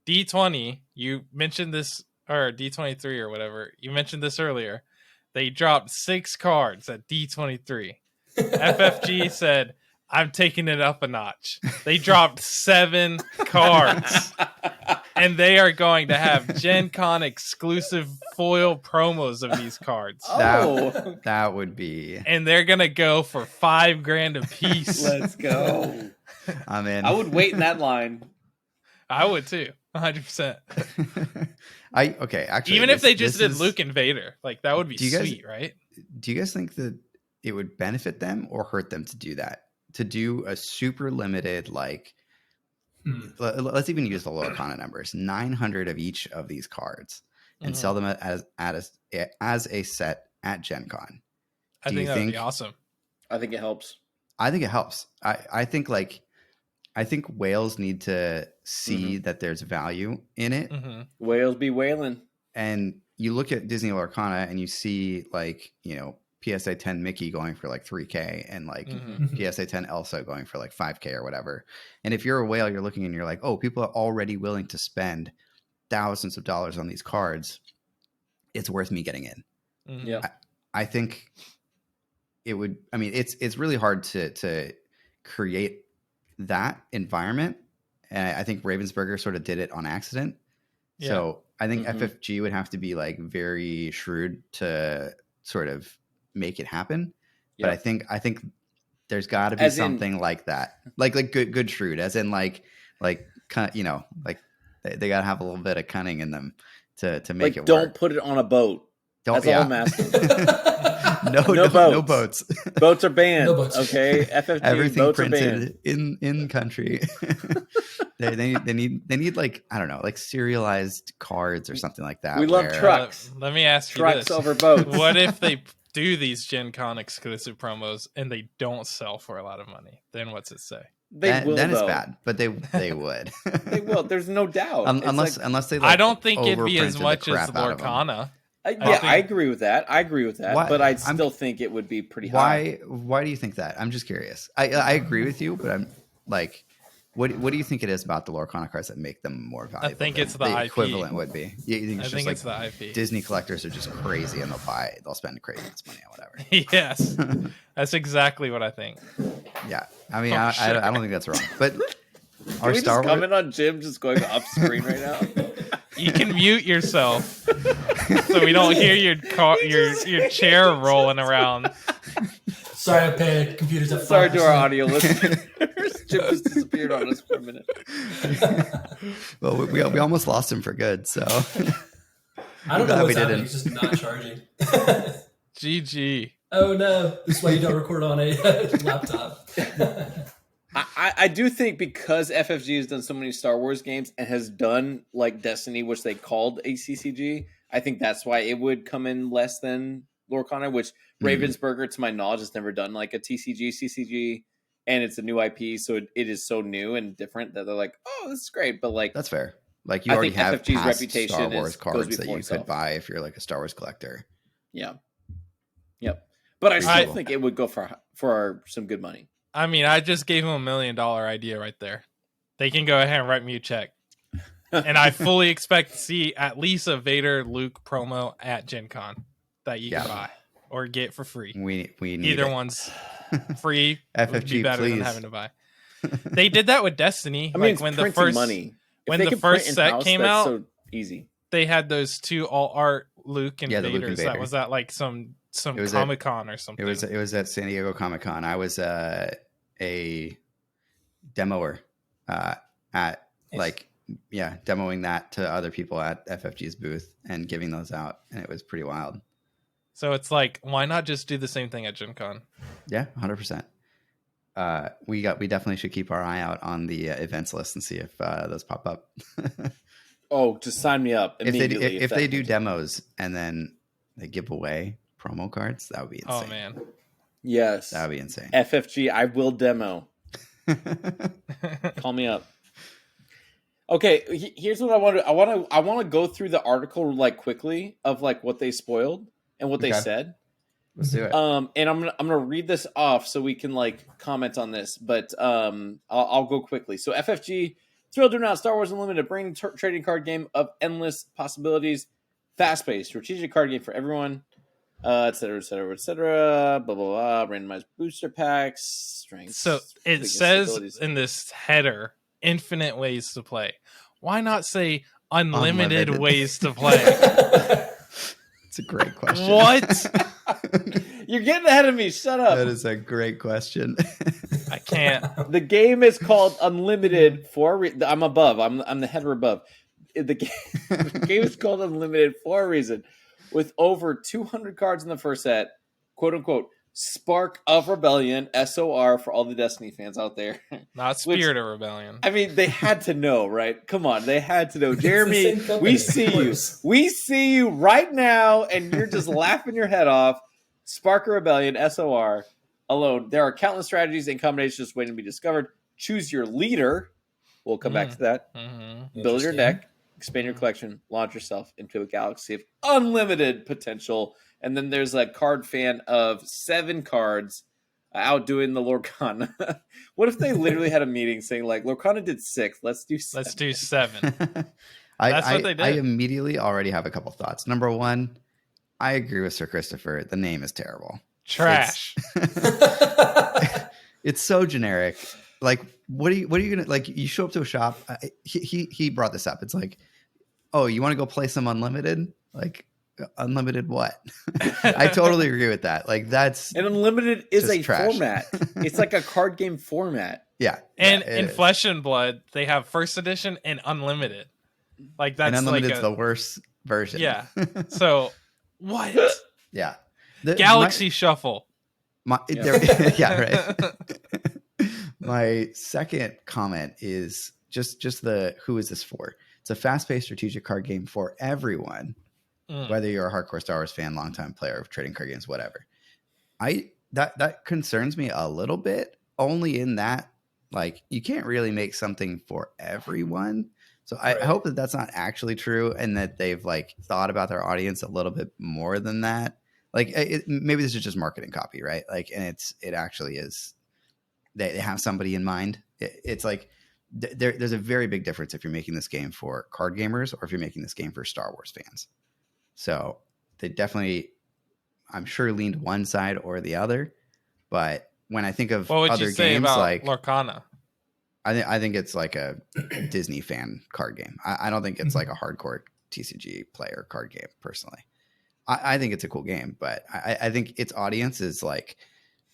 D20, you mentioned this, or D23 or whatever, you mentioned this earlier. They dropped 6 cards at D23. FFG said, I'm taking it up a notch. They dropped 7 cards. And they are going to have GenCon exclusive foil promos of these cards. That would be. And they're going to go for $5,000 a piece. Let's go. I'm in. I would wait in that line. I would too. 100%. Actually, even if they just did Luke and Vader, like that would be sweet, right? Do you guys think that it would benefit them or hurt them to do that? To do a super limited, like, let's even use the Lorcana numbers, 900 of each of these cards, and sell them as a set at GenCon. I think that would be awesome. I think it helps. I think it helps. I think whales need to see that there's value in it. Whales be whaling. And you look at Disney Lorcana and you see, like, PSA 10 Mickey going for like $3,000 and like PSA 10 Elsa going for like $5,000 or whatever. And if you're a whale, you're looking and you're like, oh, people are already willing to spend thousands of dollars on these cards. It's worth me getting in. Yeah. I think it would, I mean, it's really hard to create that environment. And I think Ravensburger sort of did it on accident. Yeah. So I think FFG would have to be like very shrewd to sort of make it happen. But I think there's got to be something like that, like good shrewd, as in like they got to have a little bit of cunning in them to make it work. Don't put it on a boat. That's all I'm asking. No boats. Boats are banned. No boats. Okay, FFG everything boats printed are banned. in country. they need like, I don't know, like serialized cards or something like that. We love trucks. Let me ask you trucks this. Over boats. What if they do these GenCon exclusive promos and they don't sell for a lot of money? Then what's it say? Then it's bad, but they would. They will. There's no doubt. Unless they. Like, I don't think it'd be as much as Lorcana. I agree with that. Why? But I still think it would be pretty high. Why do you think that? I'm just curious. I agree with you, but I'm like, What do you think it is about the Lorcana cards that make them more valuable? I think it's the IP. equivalent would be. You think I it's think just it's like the IP. Disney collectors are just crazy and they'll spend crazy amounts of money on whatever. Yes, that's exactly what I think. Yeah, I mean, Oh, I don't think that's wrong. But Can our we Star just Wars. comment on Jim just going off screen right now? You can mute yourself so we don't hear your chair rolling around. Sorry, I paid computers at 5%. Sorry to our audio listeners. Jim just disappeared on us for a minute. Well, we almost lost him for good. So I don't glad know we what's happening. didn't. He's just not charging. GG. Oh no! This is why you don't record on a laptop. I do think because FFG has done so many Star Wars games and has done like Destiny, which they called a CCG, I think that's why it would come in less than Lorcana, which Ravensburger, to my knowledge, has never done like a TCG, CCG, and it's a new IP, so it is so new and different that they're like, oh, this is great, but like that's fair. Like you I already think have FFG's past reputation Star Wars goes cards that before you itself. could buy if you're like a Star Wars collector. Yeah, yep. But I still think it would go for some good money. I mean, I just gave him $1 million idea right there. They can go ahead and write me a check. And I fully expect to see at least a Vader Luke promo at GenCon that you can buy or get for free. We need either it. one's free. FFG, would be better than please. having to buy. They did that with Destiny. I mean, like when it's the printing first money. when the first set came that's out, so easy. they had those two all art Luke and Yeah, the Luke and Vaders. That Vader. was at like some It was Comic Con or something. It was at San Diego Comic Con. I was a demoer at demoing that to other people at FFG's booth and giving those out, and it was pretty wild. So it's like, why not just do the same thing at GenCon? Yeah, 100%. We definitely should keep our eye out on the events list and see if those pop up. Oh, just sign me up immediately. If they do demos and then they give away promo cards, that would be insane. Oh man, yes, that would be insane. FFG, I will demo. Call me up. Okay, here's what I want to. I want to go through the article like quickly of like what they spoiled and what they said. Let's do it. And I'm gonna read this off so we can like comment on this, but I'll go quickly. So FFG thrilled to announce Star Wars Unlimited, bringing trading card game of endless possibilities, fast-paced strategic card game for everyone, etc., etc., etc. Blah blah blah. Randomized booster packs, strengths. so it weakness, says abilities. in this header, infinite ways to play. Why not say unlimited ways to play? It's a great question. What? You're getting ahead of me. Shut up. That is a great question. I can't. The game is called Unlimited for I'm above. I'm the header above. The game is called Unlimited for a reason. With over 200 cards in the first set, quote unquote, Spark of Rebellion, SOR for all the Destiny fans out there. Not Spirit of Rebellion. I mean, they had to know, right? Come on, they had to know. Jeremy, company, we see you. We see you right now, and you're just laughing your head off. Spark of Rebellion, SOR alone. There are countless strategies and combinations just waiting to be discovered. Choose your leader. We'll come back to that. Mm-hmm. Build your deck, expand your collection, launch yourself into a galaxy of unlimited potential. And then there's a card fan of 7 cards outdoing the Lorcana. What if they literally had a meeting saying, like, Lorcana did 6, let's do 7. Let's do 7. That's what they did. I immediately already have a couple thoughts. Number one, I agree with Sir Christopher. The name is terrible. Trash. It's so generic. Like, what are you gonna like? You show up to a shop. He brought this up. It's like, oh, you want to go play some Unlimited? Like, Unlimited what? I totally agree with that. Like, that's And Unlimited is a trash. format. It's like a card game format. yeah. And yeah, in it is. Flesh and Blood, they have first edition and unlimited. Like that's And like Unlimited's the worst version. yeah. So what? yeah. Galaxy Shuffle. Yeah, right. My second comment is just the who is this for? It's a fast-paced strategic card game for everyone, whether you're a hardcore Star Wars fan, longtime player of trading card games, whatever. That concerns me a little bit, only in that like you can't really make something for everyone. So I hope that that's not actually true, and that they've like thought about their audience a little bit more than that. Like maybe this is just marketing copy, right? Like, and it actually is. They have somebody in mind. It's like there's a very big difference if you're making this game for card gamers or if you're making this game for Star Wars fans. So they definitely, I'm sure, leaned one side or the other. But when I think of What would other you say games, about like Lorcana? I think it's like a Disney fan card game. I don't think it's like a hardcore TCG player card game personally. I think it's a cool game, but I think its audience is like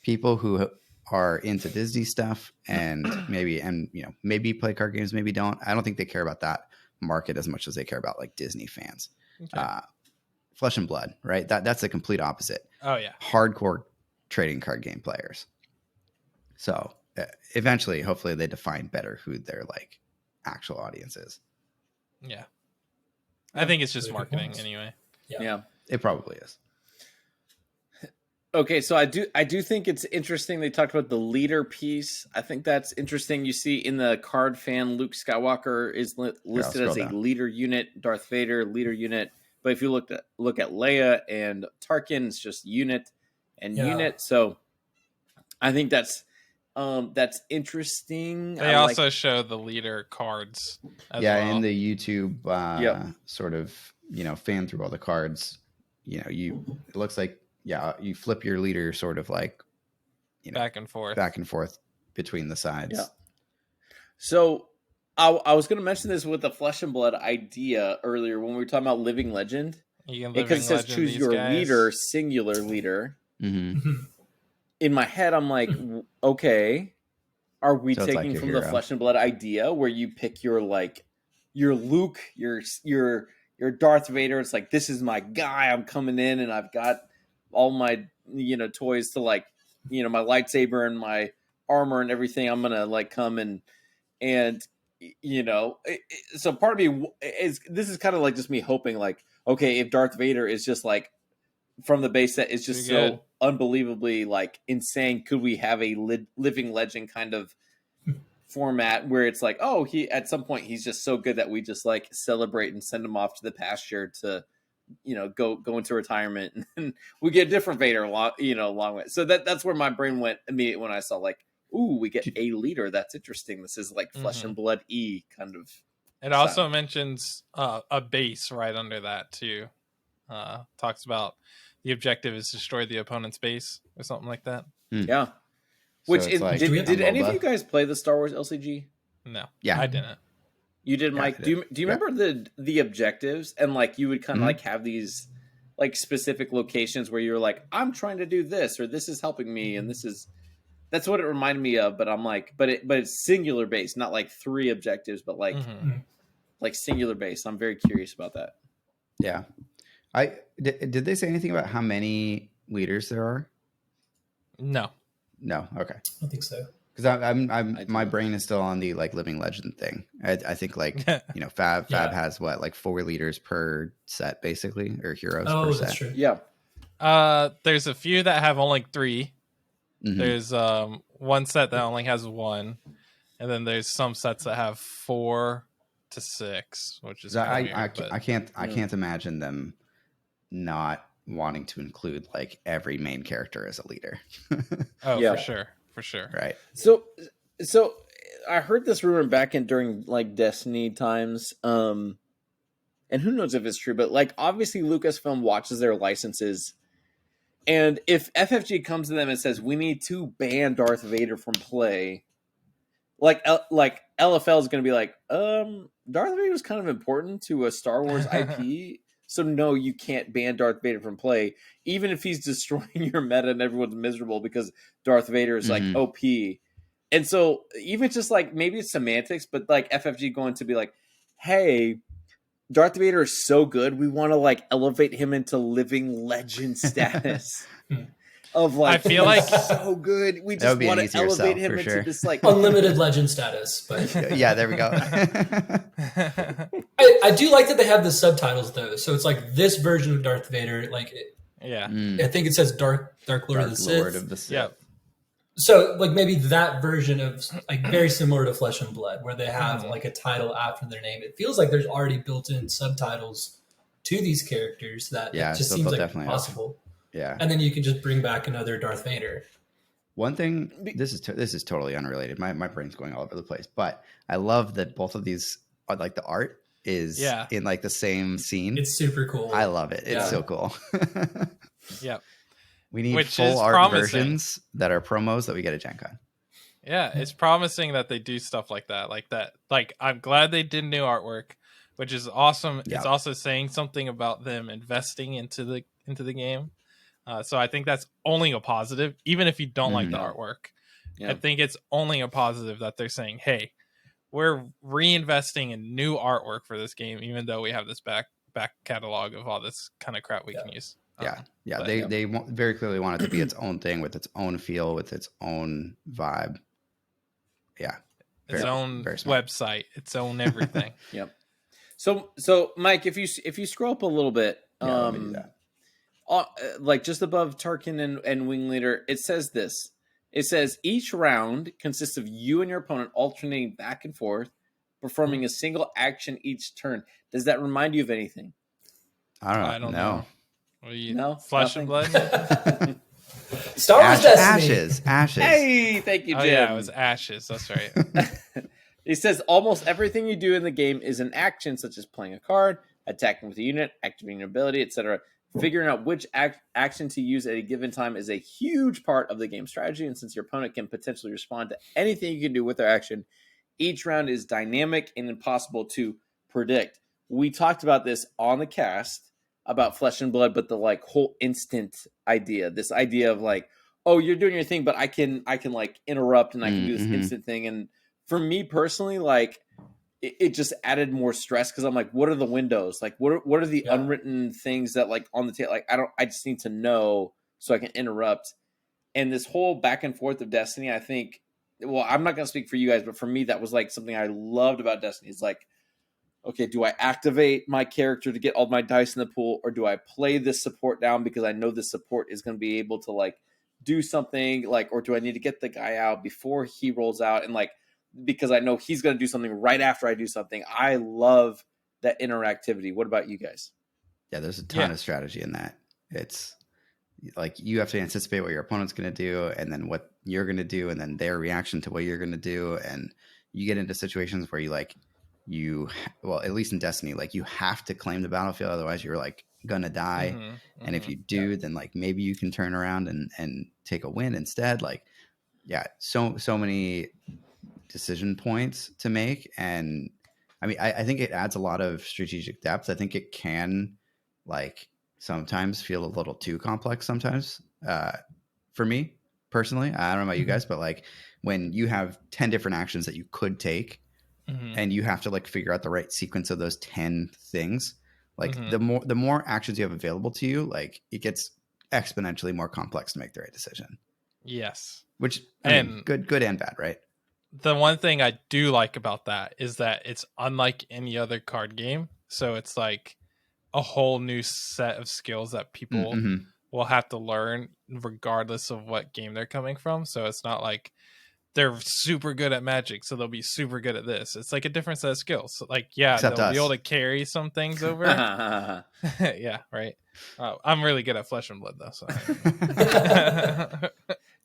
people who are into Disney stuff and maybe play card games, maybe don't. I don't think they care about that market as much as they care about like Disney fans. Okay. Flesh and Blood, right? That's the complete opposite. Oh yeah. Hardcore trading card game players. So eventually, hopefully, they define better who their like actual audience is. Yeah. I think it's just Really good marketing points. anyway. Yeah. It probably is. Okay, so I do think it's interesting they talked about the leader piece. I think that's interesting. You see in the card fan, Luke Skywalker is listed as a down. leader unit, Darth Vader leader unit. But if you look at Leia and Tarkin, it's just unit and unit. So I think that's interesting. They also show the leader cards as well. In the YouTube sort of fan through all the cards. It looks like you flip your leader sort of like back and forth between the sides. Yeah. So I was going to mention this with the Flesh and Blood idea earlier when we were talking about Living Legend. Because it says choose your leader, singular leader. Mm-hmm. In my head, I'm like, okay, are we So it's taking like from your the hero. Flesh and Blood idea where you pick your Luke, your Darth Vader? It's like, this is my guy. I'm coming in and I've got all my toys to like my lightsaber and my armor and everything. I'm gonna like come and so part of me this is kind of like just me hoping like, okay, if Darth Vader is just like from the base set is just Pretty so unbelievably like insane, could we have a living legend kind of format where it's like, oh, he at some point he's just so good that we just like celebrate and send him off to the pasture to go into retirement, and we get a different Vader along with. So that's where my brain went immediately when I saw like, ooh, we get a leader. That's interesting. This is like Flesh and Blood kind of. It also mentions a base right under that too. Talks about the objective is destroy the opponent's base or something like that. Yeah. So Which it's like did any of you guys play the Star Wars LCG? No, Yeah. I didn't. You did, Mike. I Do you remember the objectives and like you would kind of like have these like specific locations where you're like, I'm trying to do this or this is helping me and that's what it reminded me of. But I'm like, but it's singular based, not like 3 objectives, but like like singular based. I'm very curious about that. Yeah. Did they say anything about how many leaders there are? No. No. Okay. I don't think so. Because my brain is still on the like living legend thing. I think like Fab has what like 4 leaders per set basically, or heroes per set. That's true. Yeah. There's a few that have only 3. Mhm. There's one set that only has 1, and then there's some sets that have 4 to 6, which is I can't imagine them not wanting to include like every main character as a leader. Yeah. for sure. Right. So I heard this rumor back during like Destiny times, and who knows if it's true, but like obviously Lucasfilm watches their licenses, and if FFG comes to them and says we need to ban Darth Vader from play, like LFL is going to be like, Darth Vader is kind of important to a Star Wars IP. So no, you can't ban Darth Vader from play, even if he's destroying your meta and everyone's miserable because Darth Vader is like OP. And so even just like maybe it's semantics, but like FFG going to be like, hey, Darth Vader is so good, we want to like elevate him into living legend status. Of like, I feel like so good. We just want to elevate him into this like unlimited legend status. But yeah, there we go. I do like that they have the subtitles though. So it's like this version of Darth Vader. Like, I think it says Dark Lord of the Sith. Yeah. So like maybe that version of like very similar to Flesh and Blood, where they have like a title after their name. It feels like there's already built-in subtitles to these characters that it just seems like possible. Yeah. And then you can just bring back another Darth Vader. One thing, this is totally unrelated. My brain's going all over the place, but I love that both of these are like the art is in like the same scene. It's super cool. I love it. It's so cool. Yeah. We need Which full is art promising. versions that are promos that we get at GenCon. Yeah, it's promising that they do stuff like that. Like I'm glad they did new artwork, which is awesome. Yeah. It's also saying something about them investing into the game. So I think that's only a positive, even if you don't like the artwork. Yeah. I think it's only a positive that they're saying, "Hey, we're reinvesting in new artwork for this game, even though we have this back catalog of all this kind of crap we can use." Yeah. They very clearly want it to be its own thing with its own feel, with its own vibe. Yeah, its own website, its own everything. Yep. So Mike, if you scroll up a little bit, let me do that. Like just above Tarkin and Wing Leader, it says this. It says each round consists of you and your opponent alternating back and forth, performing a single action each turn. Does that remind you of anything? I don't know. No, Flesh and Blood. Star Wars Destiny. Ashes. Hey, thank you, Jim. Oh yeah, it was Ashes. That's right. It says almost everything you do in the game is an action, such as playing a card, attacking with a unit, activating your ability, etc. Figuring out which action to use at a given time is a huge part of the game strategy, and since your opponent can potentially respond to anything you can do with their action, each round is dynamic and impossible to predict. We talked about this on the cast about Flesh and Blood, but the like whole instant idea, this idea of like, oh, you're doing your thing, but I can like interrupt and I can do this instant thing. And for me personally, like it just added more stress because I'm like, what are the windows? Like, what are the unwritten things that like on the table? Like, I just need to know so I can interrupt. And this whole back and forth of Destiny, I think, well, I'm not going to speak for you guys, but for me, that was like something I loved about Destiny. It's like, okay, do I activate my character to get all my dice in the pool, or do I play this support down because I know the support is going to be able to like do something, like, or do I need to get the guy out before he rolls out, and like because I know he's going to do something right after I do something. I love that interactivity. What about you guys? Yeah, there's a ton of strategy in that. It's like you have to anticipate what your opponent's going to do, and then what you're going to do, and then their reaction to what you're going to do, and you get into situations where you like. Well, at least in Destiny, like you have to claim the battlefield, otherwise you're like gonna die. And if you do, then like maybe you can turn around and take a win instead. Like, so many decision points to make. And I mean, I think it adds a lot of strategic depth. I think it can like sometimes feel a little too complex sometimes for me personally. I don't know about you guys, but like when you have 10 different actions that you could take, and you have to like figure out the right sequence of those 10 things. Like the more actions you have available to you, like it gets exponentially more complex to make the right decision. Yes. Which I mean, good and bad, right? The one thing I do like about that is that it's unlike any other card game. So it's like a whole new set of skills that people will have to learn regardless of what game they're coming from. So it's not like they're super good at Magic, so they'll be super good at this. It's like a different set of skills. So like, Except they'll us. be able to carry some things over. Yeah, right. I'm really good at Flesh and Blood, though. So.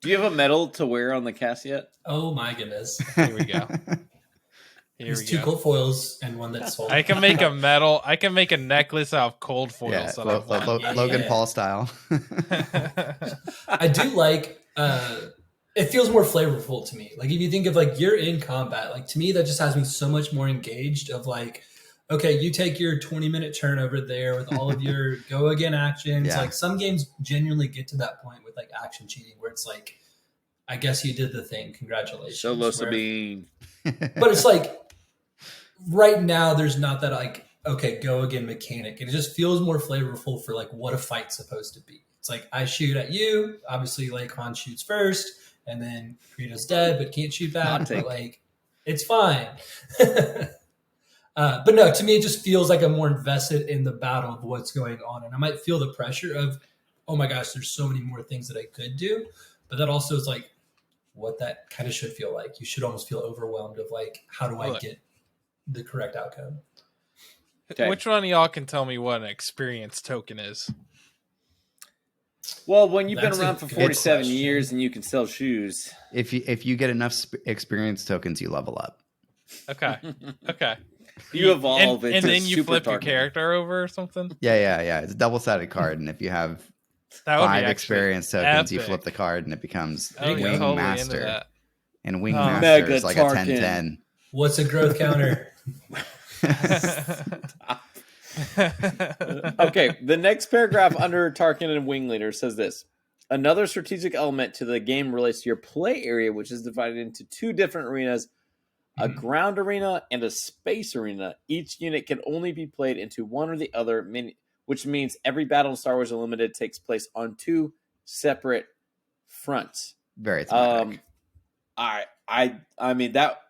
Do you have a medal to wear on the cast yet? Oh my goodness! Here we go. There's two cold foils and one that's sold. I can make a medal. I can make a necklace out of cold foils. Logan Paul style. I do like. It feels more flavorful to me. Like if you think of like you're in combat, like to me that just has me so much more engaged. Of like, okay, you take your 20-minute turn over there with all of your go again actions. Like some games genuinely get to that point with like action cheating where it's like, I guess you did the thing. Congratulations. Solo Sabine. But it's like right now there's not that like, okay, go again mechanic. It just feels more flavorful for like what a fight's supposed to be. It's like I shoot at you. Obviously, like Han shoots first. And then Credo's dead, but can't shoot back. But like, it's fine. But no, to me, it just feels like I'm more invested in the battle of what's going on. And I might feel the pressure of, oh my gosh, there's so many more things that I could do. But that also is like what that kind of should feel like. You should almost feel overwhelmed of like, how do I get the correct outcome? Okay. Which one of y'all can tell me what an experience token is? Well, when you've been That's a around for good 47 question. years and you can sell shoes. If you get enough experience tokens, you level up. Okay. Okay. You evolve and into then you super flip your Tarkin. character over or something. Yeah. It's a double-sided card, and if you have That would be 5 actually experience tokens, you epic. flip the card, and it becomes Oh, There you yeah, go. Wing totally Master. into that. And Wing Oh. Master Mega is like Tarkin. a 10-10. What's a growth counter? Okay, the next paragraph under Tarkin and Wing Leader says this. Another strategic element to the game relates to your play area, which is divided into 2 different arenas, a ground arena and a space arena. Each unit can only be played into one or the other, which means every battle in Star Wars Unlimited takes place on 2 separate fronts. Very thematic. I mean, that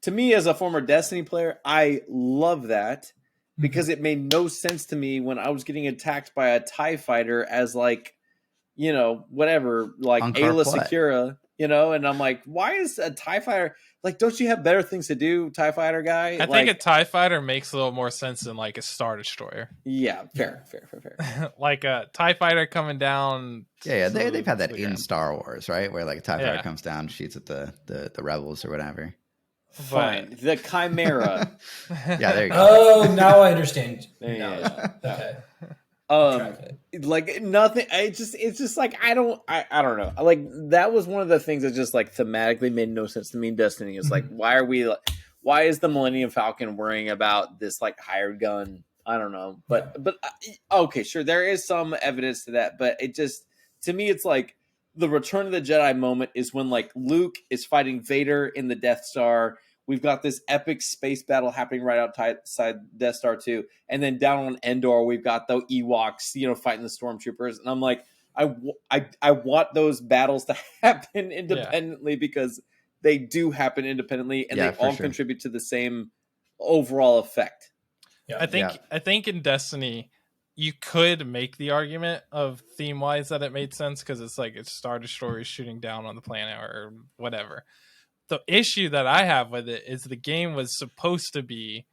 to me as a former Destiny player, I love that because it made no sense to me when I was getting attacked by a TIE fighter as like, you know, whatever, like Ankar Ayla play. Secura, you know, and I'm like, why is a TIE fighter like, don't you have better things to do, TIE fighter guy? I think a TIE fighter makes a little more sense than like a Star Destroyer. Yeah, fair. Like a TIE fighter coming down. Yeah, they've had that the in ground. Star Wars, right? Where like a TIE Yeah. fighter comes down, shoots at the rebels or whatever. Fine. The Chimera. Yeah, there you go. Oh, now I understand. Yeah. Okay. Um, Track like nothing. It's just like I don't know. Like that was one of the things that just like thematically made no sense to me in Destiny. Is like why is the Millennium Falcon worrying about this like hired gun? I don't know, but okay, sure, there is some evidence to that, but it just to me it's like the Return of the Jedi moment is when like Luke is fighting Vader in the Death Star. We've got this epic space battle happening right outside Death Star 2. And then down on Endor, we've got the Ewoks, you know, fighting the Stormtroopers. And I'm like, I want those battles to happen independently because they do happen independently and they all contribute to the same overall effect. Yeah. I think in Destiny, you could make the argument of theme-wise that it made sense because it's like it's Star Destroyers shooting down on the planet or whatever. The issue that I have with it is the game was supposed to be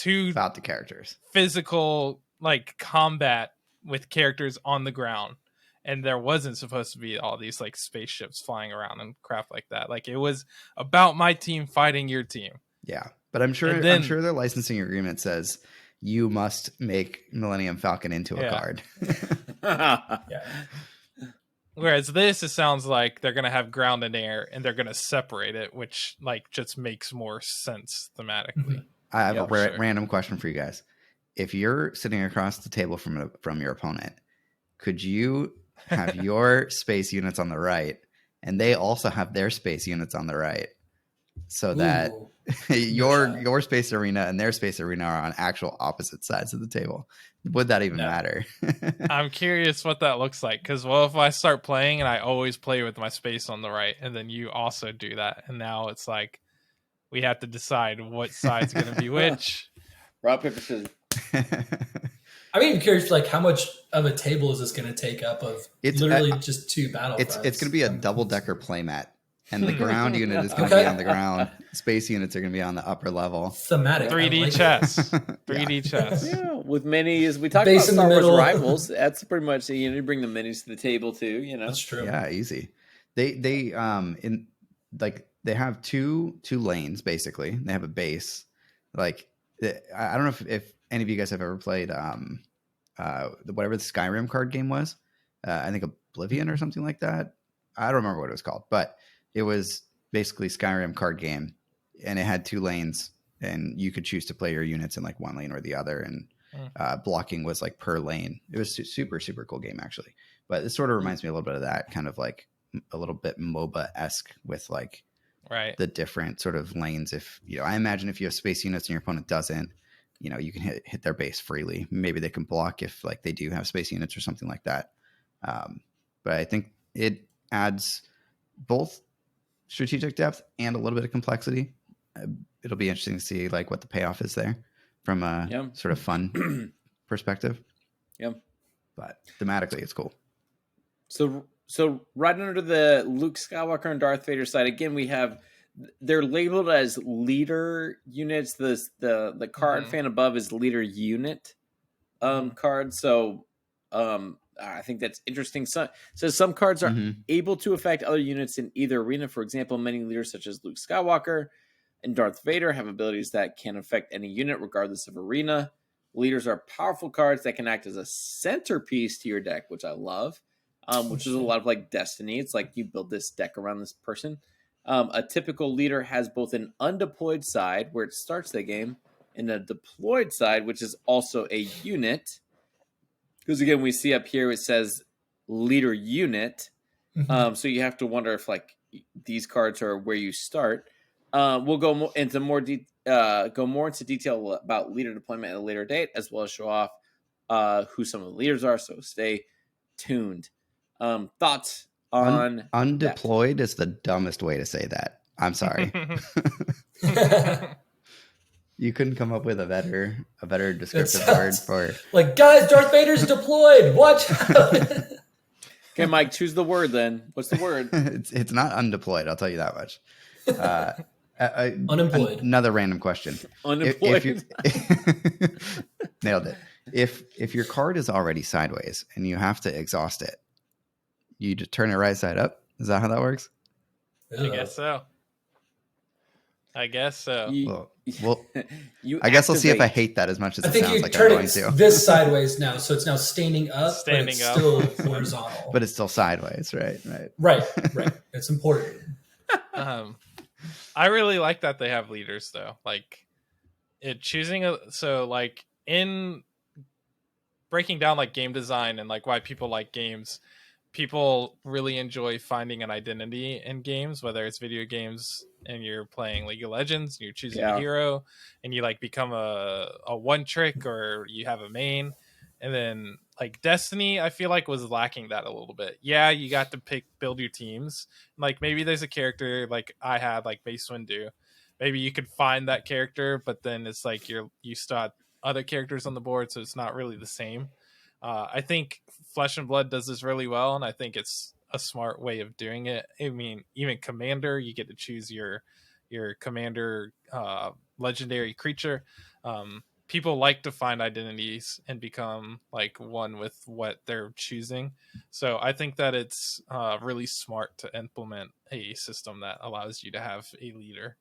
about the characters, physical like combat with characters on the ground, and there wasn't supposed to be all these like spaceships flying around and crap like that. Like it was about my team fighting your team. Yeah, but I'm sure their licensing agreement says you must make Millennium Falcon into a card. Yeah. Whereas this, it sounds like they're going to have ground and air and they're going to separate it, which like just makes more sense thematically. I have a random question for you guys. If you're sitting across the table from your opponent, could you have your space units on the right and they also have their space units on the right so that your space arena and their space arena are on actual opposite sides of the table? Would that even matter? I'm curious what that looks like because if I start playing and I always play with my space on the right and then you also do that and now it's like we have to decide what side's going to be which. Rock, paper, scissors. I'm even curious, like, how much of a table is this going to take up of literally just 2 battlefronts? It's going to be a double-decker playmat. And the ground unit is going to be on the ground. Space units are going to be on the upper level. Thematic. 3D chess. 3D chess. Yeah, with minis. We talked Base about Star Wars middle. Rivals. That's pretty much, you bring the minis to the table too, you know. That's true. Yeah, easy. They have two lanes basically. They have a base. Like I don't know if any of you guys have ever played whatever the Skyrim card game was. I think Oblivion or something like that. I don't remember what it was called, but it was basically Skyrim card game, and it had 2 lanes, and you could choose to play your units in like one lane or the other, and blocking was like per lane. It was super, super cool game actually, but it sort of reminds me a little bit of that, kind of like a little bit MOBA-esque with like the different sort of lanes. If I imagine if you have space units and your opponent doesn't, you can hit their base freely. Maybe they can block if like they do have space units or something like that. But I think it adds both strategic depth and a little bit of complexity. It'll be interesting to see like what the payoff is there from a sort of fun perspective. Yeah. But thematically it's cool. So right under the Luke Skywalker and Darth Vader side, again, they're labeled as leader units. The card fan above is leader unit card. So I think that's interesting. So some cards are able to affect other units in either arena. For example, many leaders such as Luke Skywalker and Darth Vader have abilities that can affect any unit regardless of arena. Leaders are powerful cards that can act as a centerpiece to your deck, which I love, which is a lot of like Destiny. It's like you build this deck around this person. A typical leader has both an undeployed side, where it starts the game, and a deployed side, which is also a unit. Because again, we see up here, it says leader unit. So you have to wonder if like these cards are where you start. We'll go into more detail about leader deployment at a later date, as well as show off who some of the leaders are. So stay tuned. Thoughts on undeployed is the dumbest way to say that. I'm sorry. You couldn't come up with a better descriptive word for like, guys, Darth Vader's deployed. Watch out. Okay, Mike, choose the word then. What's the word? It's not undeployed, I'll tell you that much. Unemployed. Another random question. Unemployed. Nailed it. If your card is already sideways and you have to exhaust it, you just turn it right side up. Is that how that works? I guess so. I guess so. Well, I guess I'll see if I hate that as much as it sounds like I'm going to. This sideways now, so it's now standing up, but it's still horizontal. But it's still sideways, right? Right. It's important. I really like that they have leaders though. Like like in breaking down like game design and like why people like games, people really enjoy finding an identity in games, whether it's video games and you're playing League of Legends, and you're choosing a hero and you like become a one trick or you have a main. And then like Destiny, I feel like was lacking that a little bit. Yeah, you got to build your teams. Like maybe there's a character like I had, like Mace Windu. Maybe you could find that character, but then it's like you still have other characters on the board, so it's not really the same. I think Flesh and Blood does this really well, and I think it's a smart way of doing it. I mean, even Commander, you get to choose your Commander legendary creature. People like to find identities and become like one with what they're choosing. So I think that it's really smart to implement a system that allows you to have a leader.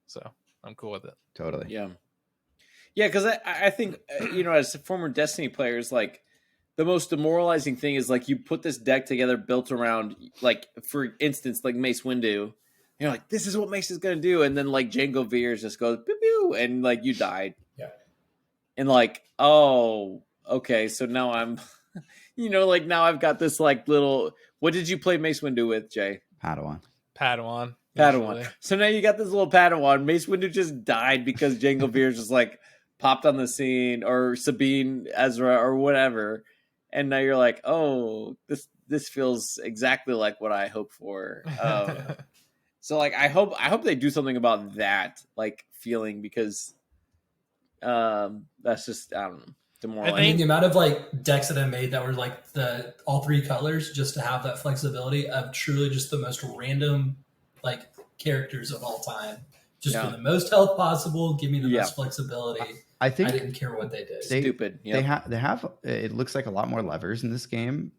So I'm cool with it. Totally. Yeah, because I think, as former Destiny players, like the most demoralizing thing is like you put this deck together built around, like, for instance, like Mace Windu. You're like, this is what Mace is going to do. And then like Jango Veers just goes, pew, pew, and like you died. Yeah. And like, oh, okay. So now I'm, like now I've got this like little, what did you play Mace Windu with, Jay? Padawan. Usually. So now you got this little Padawan. Mace Windu just died because Jango Veers just like popped on the scene, or Sabine Ezra or whatever. And now you're like, oh, this feels exactly like what I hoped for. So like, I hope they do something about that like feeling, because that's just, I don't know, demoralizing. I mean, the amount of like decks that I made that were like all three colors, just to have that flexibility of truly just the most random like characters of all time, just for the most health possible, give me the most flexibility. I didn't care what they did. Stupid. Yep. They have. It looks like a lot more levers in this game,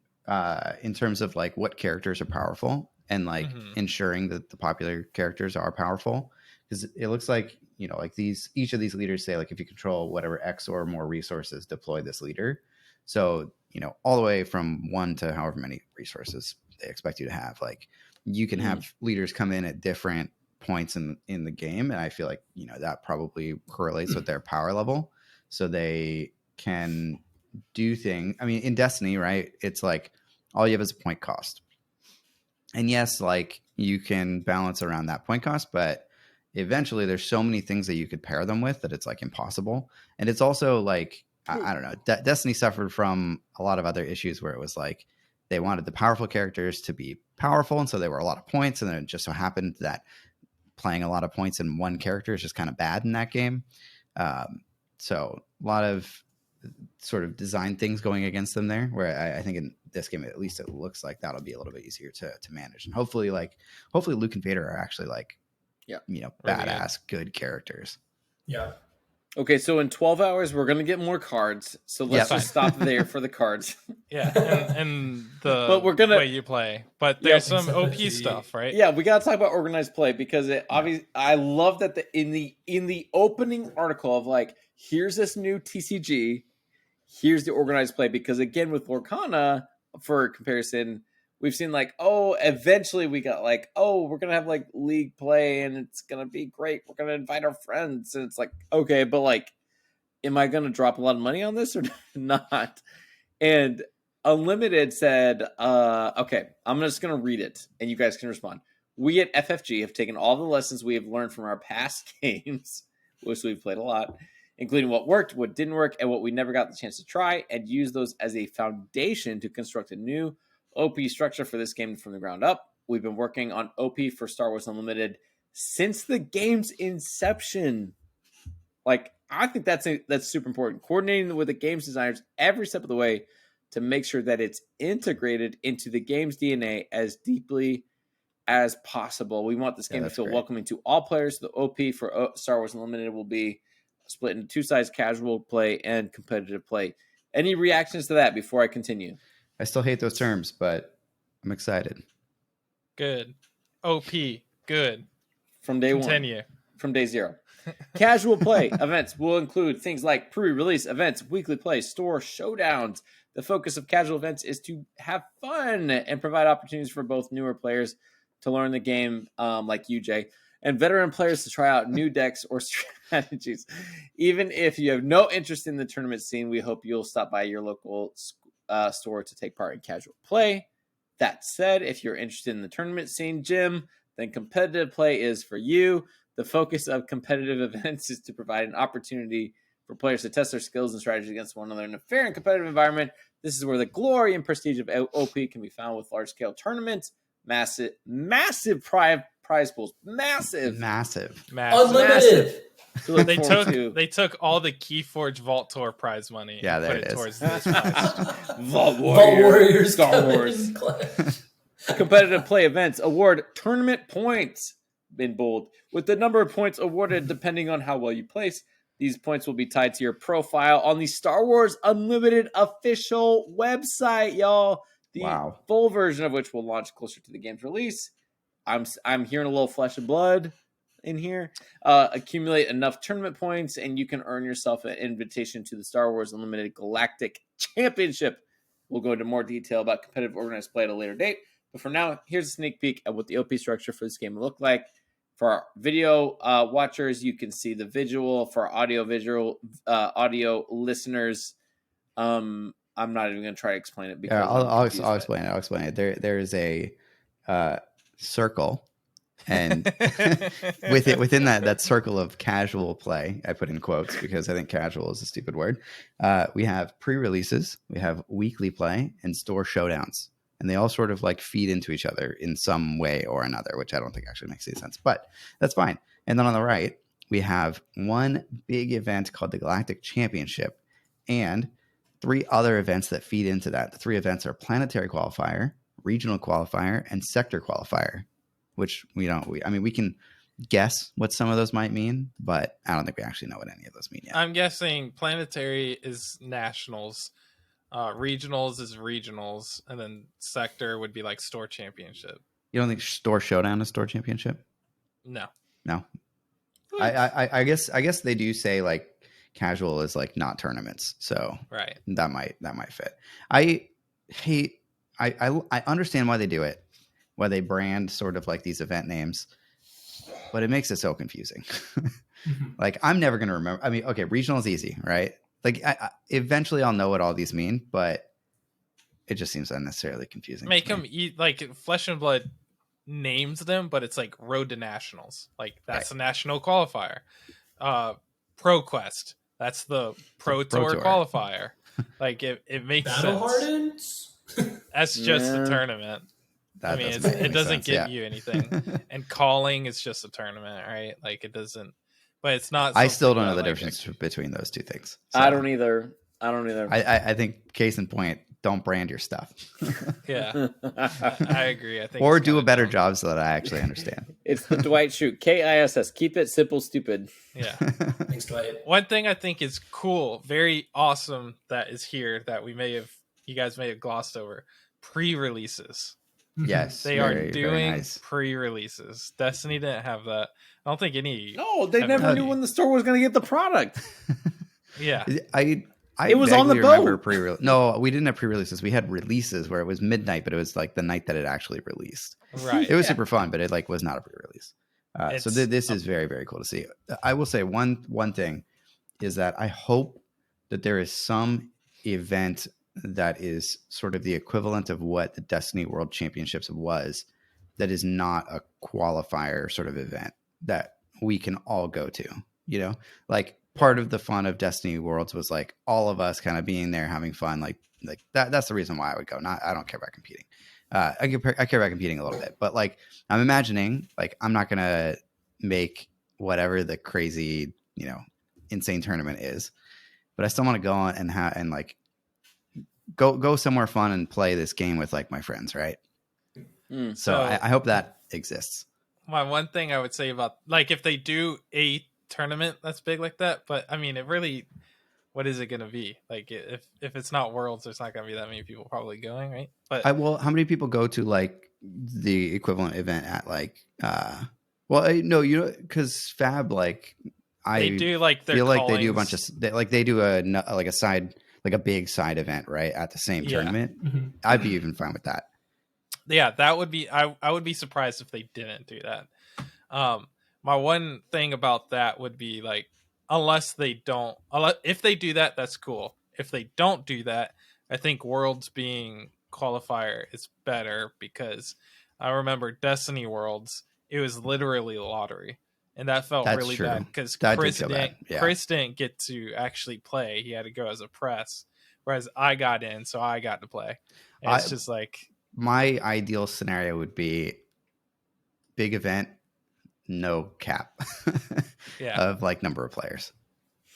in terms of like what characters are powerful and like ensuring that the popular characters are powerful. Because it looks like, like each of these leaders say like, if you control whatever X or more resources, deploy this leader. So all the way from 1 to however many resources they expect you to have. Like you can have leaders come in at different points in the game, and I feel like that probably correlates with their power level, so they can do things. I mean, in Destiny, right, it's like all you have is a point cost, and yes, like you can balance around that point cost, but eventually there's so many things that you could pair them with that it's like impossible. And it's also like I don't know, Destiny suffered from a lot of other issues where it was like they wanted the powerful characters to be powerful, and so there were a lot of points, and then it just so happened that playing a lot of points in one character is just kind of bad in that game. So a lot of sort of design things going against them there, where I think in this game, at least it looks like that'll be a little bit easier to manage. And hopefully Luke and Vader are actually like, badass, good characters. Yeah. Okay, so in 12 hours, we're going to get more cards. So let's Yeah. just stop there for the cards. Yeah, and the But we're gonna- way you play. But Yep. there's some Except OP that the- stuff, right? Yeah, we got to talk about organized play because it obviously I love that in the opening article of like, here's this new TCG, here's the organized play, because again with Lorcana, for comparison, we've seen like, oh, eventually we got like, oh, we're gonna have like league play and it's gonna be great. We're gonna invite our friends, and it's like, okay, but like, am I gonna drop a lot of money on this or not? And Unlimited said, okay, I'm just going to read it and you guys can respond. We at FFG have taken all the lessons we have learned from our past games, which we've played a lot, including what worked, what didn't work, and what we never got the chance to try, and use those as a foundation to construct a new OP structure for this game from the ground up. We've been working on OP for Star Wars Unlimited since the game's inception. Like, I think that's super important. Coordinating with the game's designers every step of the way to make sure that it's integrated into the game's DNA as deeply as possible. We want this game to feel welcoming to all players. The OP for Star Wars Unlimited will be split into two sides, casual play and competitive play. Any reactions to that before I continue? I still hate those terms, but I'm excited. Good. OP. Good. From day Continue. one. From day zero. Casual play events will include things like pre-release events, weekly play, store showdowns. The focus of casual events is to have fun and provide opportunities for both newer players to learn the game, like you, Jay, and veteran players to try out new decks or strategies. Even if you have no interest in the tournament scene, we hope you'll stop by your local store to take part in casual play. That said, if you're interested in the tournament scene, Jim, then competitive play is for you. The focus of competitive events is to provide an opportunity for players to test their skills and strategies against one another in a fair and competitive environment. This is where the glory and prestige of OP can be found with large-scale tournaments, massive prize pools, massive, unlimited. So They took all the KeyForge Vault Tour prize money. Yeah, and there put it is. towards this prize. Vault Warriors, Star Wars. Competitive play events award tournament points in bold, with the number of points awarded depending on how well you place. These points will be tied to your profile on the Star Wars Unlimited official website, y'all. The full version of which will launch closer to the game's release. I'm hearing a little flesh and blood in here. Accumulate enough tournament points, and you can earn yourself an invitation to the Star Wars Unlimited Galactic Championship. We'll go into more detail about competitive organized play at a later date. But for now, here's a sneak peek at what the OP structure for this game will look like. For our video watchers, you can see the visual. For our audio listeners, I'm not even going to try to explain it. Because I'll explain it. I'll explain it. There is a circle, and within that circle of casual play, I put in quotes because I think casual is a stupid word. We have pre-releases, we have weekly play, and store showdowns. And they all sort of like feed into each other in some way or another, which I don't think actually makes any sense, but that's fine. And then on the right, we have one big event called the Galactic Championship and 3 other events that feed into that. The 3 events are Planetary Qualifier, Regional Qualifier, and Sector Qualifier, which we can guess what some of those might mean, but I don't think we actually know what any of those mean yet. I'm guessing Planetary is nationals. Regionals is regionals, and then sector would be like store championship. You don't think store showdown is store championship? No. I guess they do say like casual is like not tournaments, so right, that might fit. I understand why they do it, why they brand sort of like these event names, but it makes it so confusing. Like I'm never gonna remember. I mean, okay, regional is easy, right? Like eventually I'll know what all these mean, but it just seems unnecessarily confusing. Make them eat like Flesh and Blood names them, but it's like Road to Nationals. Like that's a national qualifier. ProQuest, that's the Pro Tour qualifier. Like it makes Battle sense. Hardens. That's just a tournament. That it doesn't give you anything. And calling is just a tournament, right? Like it doesn't. But it's not. I still don't know the difference between those two things. So. I don't either. I think case in point, don't brand your stuff. Yeah, I agree. I think, Or it's do a kinda better dumb. job so that I actually understand. It's the Dwight Schrute. KISS. Keep it simple, stupid. Yeah. Thanks, Dwight. One thing I think is cool, very awesome, that is here that you guys may have glossed over: pre-releases. Yes, They very, are very doing nice. pre-releases. Destiny didn't have that. I don't think any. No, they never Everybody. knew when the store was going to get the product. Yeah, I It was on the vaguely remember boat. pre-release. No, we didn't have pre-releases. We had releases where it was midnight, but it was like the night that it actually released. right. It was Yeah. super fun, but it like was not a pre-release. So It's- this is very, very cool to see. I will say one thing is that I hope that there is some event that is sort of the equivalent of what the Destiny World Championships was, that is not a qualifier sort of event that we can all go to. You know, like part of the fun of Destiny Worlds was like all of us kind of being there having fun. Like that. That's the reason why I would go. I don't care about competing. I care about competing a little bit, but like I'm imagining, like I'm not gonna make whatever the crazy, insane tournament is, but I still want to go on and like go somewhere fun and play this game with like my friends, right? Mm. So I hope that exists. My one thing I would say about, like, if they do a tournament that's big like that, but I mean, it really, what is it going to be? Like, if it's not Worlds, there's not going to be that many people probably going, right? But How many people go to like the equivalent event at like because Fab, like they do like their feel like they do a callings. bunch of they do a side, like a big side event, right, at the same Yeah. tournament. Mm-hmm. I'd be even fine with that. Yeah, that would be, I would be surprised if they didn't do that. My one thing about that would be like, if they do that, that's cool. If they don't do that, I think Worlds being qualifier is better, because I remember Destiny Worlds, it was literally a lottery, and that felt That's really true. bad because That did Chris feel bad, yeah. Chris didn't get to actually play. He had to go as a press, whereas I got in, so I got to play. And it's just like, my ideal scenario would be big event, no cap yeah, of like number of players.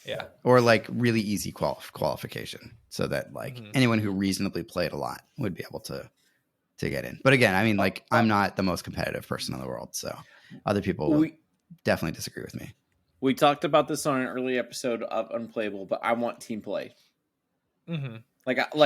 yeah. Or like really easy qualification, so that like Mhm. anyone who reasonably played a lot would be able to get in. But again, I mean, like I'm not the most competitive person in the world, so other people will definitely disagree with me. We talked about this on an early episode of Unplayable, but I want team play. Mm-hmm. I That'd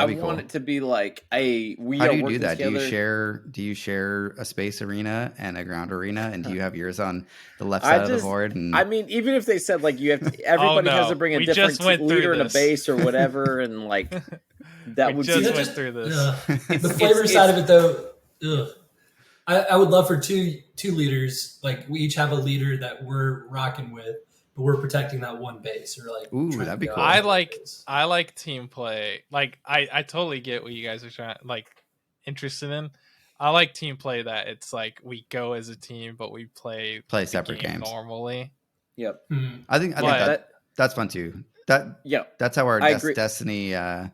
be want cool. it to be like, hey, we How are do you working do that? together. Do you share a space arena and a ground arena, and do you have yours on the left side of the board? And I mean, even if they said like you have to, everybody has to bring a We different just went through leader and a this. base or whatever, and like that We would just be went through this. The flavor side of it, though, ugh. I would love for two leaders. Like we each have a leader that we're rocking with, but we're protecting that one base. Or like, Ooh, trying that'd to be go cool. I after like the base. I like team play. Like I totally get what you guys are trying, like, interested in. I like team play that it's like we go as a team, but we play the separate game games normally. Yep. Mhm. I think that's fun too. That's how our I agree. Destiny Yeah,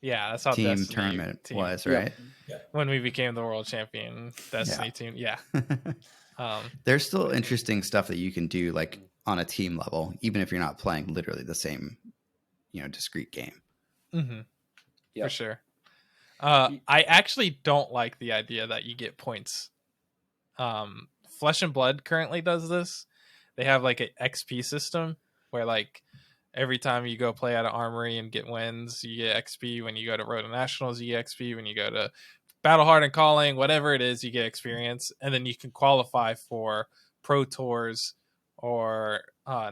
that's how team Destiny tournament team, was, Yep. right? when we became the world champion Destiny team. Yeah. There's still interesting stuff that you can do like on a team level, even if you're not playing literally the same, discrete game. Mm-hmm. Yep. For sure. I actually don't like the idea that you get points. Flesh and Blood currently does this. They have like an XP system where like every time you go play at an armory and get wins, you get XP. When you go to Road to Nationals, you get XP. When you go to Battle Hard and Calling, whatever it is, you get experience. And then you can qualify for Pro Tours or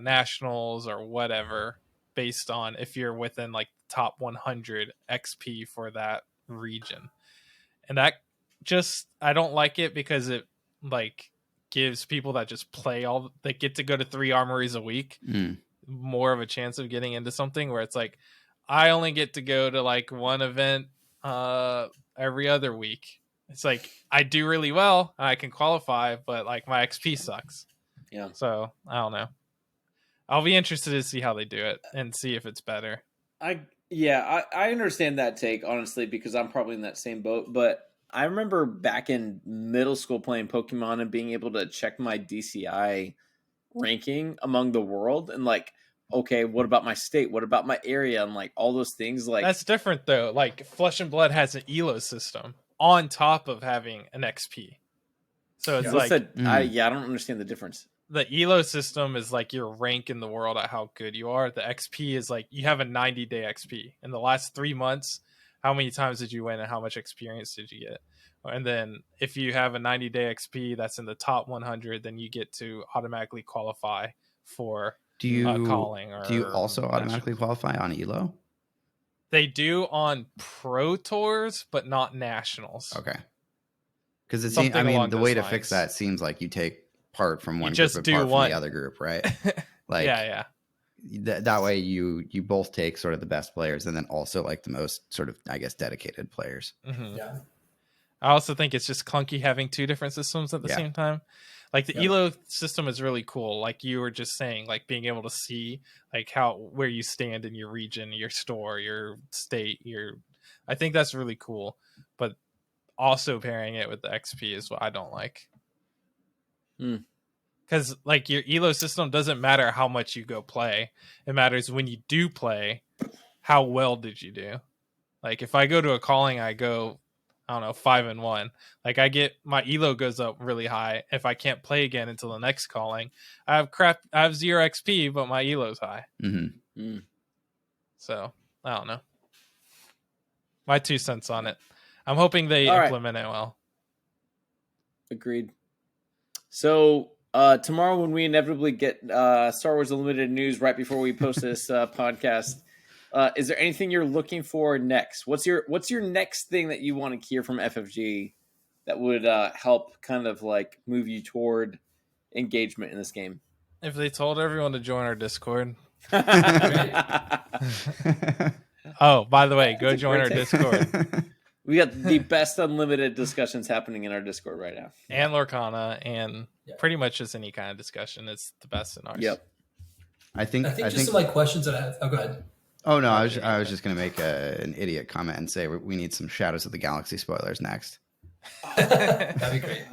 Nationals or whatever, based on if you're within like top 100 XP for that region. And that just, I don't like it because it like gives people that just play they get to go to 3 armories a week more of a chance of getting into something, where it's like I only get to go to like one event every other week. It's like I do really well and I can qualify, but like my XP sucks. Yeah. So I don't know. I'll be interested to see how they do it and see if it's better. I understand that take, honestly, because I'm probably in that same boat. But I remember back in middle school playing Pokemon and being able to check my DCI ranking among the world, and like okay, what about my state? What about my area? And like all those things, like That's different though. Like Flesh and Blood has an elo system on top of having an XP. So it's what's like that? I don't understand the difference. the elo system is like your rank in the world at how good you are. The XP is like you have a 90-day XP. In the last 3 months, how many times did you win and how much experience did you get? And then if you have a 90-day XP that's in the top 100, then you get to automatically qualify for calling. Do you also automatically qualify on Elo? They do on pro tours, but not nationals. Okay. Because it seems, I mean, the way to fix that seems like you take part from one group apart from the other group, right? Like, yeah. That way you both take sort of the best players and then also like the most sort of, I guess, dedicated players. Mm-hmm. Yeah. I also think it's just clunky having two different systems at the same time. Like the Elo system is really cool. Like you were just saying, like being able to see like where you stand in your region, your store, your state, I think that's really cool. But also pairing it with the XP is what I don't like. Because like your Elo system doesn't matter how much you go play. It matters when you do play, how well did you do? Like if I go to a calling, I go, I don't know, 5-1. Like I get my elo goes up really high. If I can't play again until the next calling, I have 0 XP, but my elo's high. So I don't know. My 2 cents on it. I'm hoping they implement it well. Agreed. So tomorrow, when we inevitably get Star Wars Unlimited news right before we post this podcast. Is there anything you're looking for next? What's your next thing that you want to hear from FFG that would help kind of like move you toward engagement in this game? If they told everyone to join our Discord. Oh, by the way, go join our Discord. We got the best unlimited discussions happening in our Discord right now. And Lorcana and pretty much just any kind of discussion. It's the best in ours. Yep. I think just some like questions that I have. Oh, go ahead. Oh no, I was just going to make an idiot comment and say we need some Shadows of the Galaxy spoilers next. That'd be great.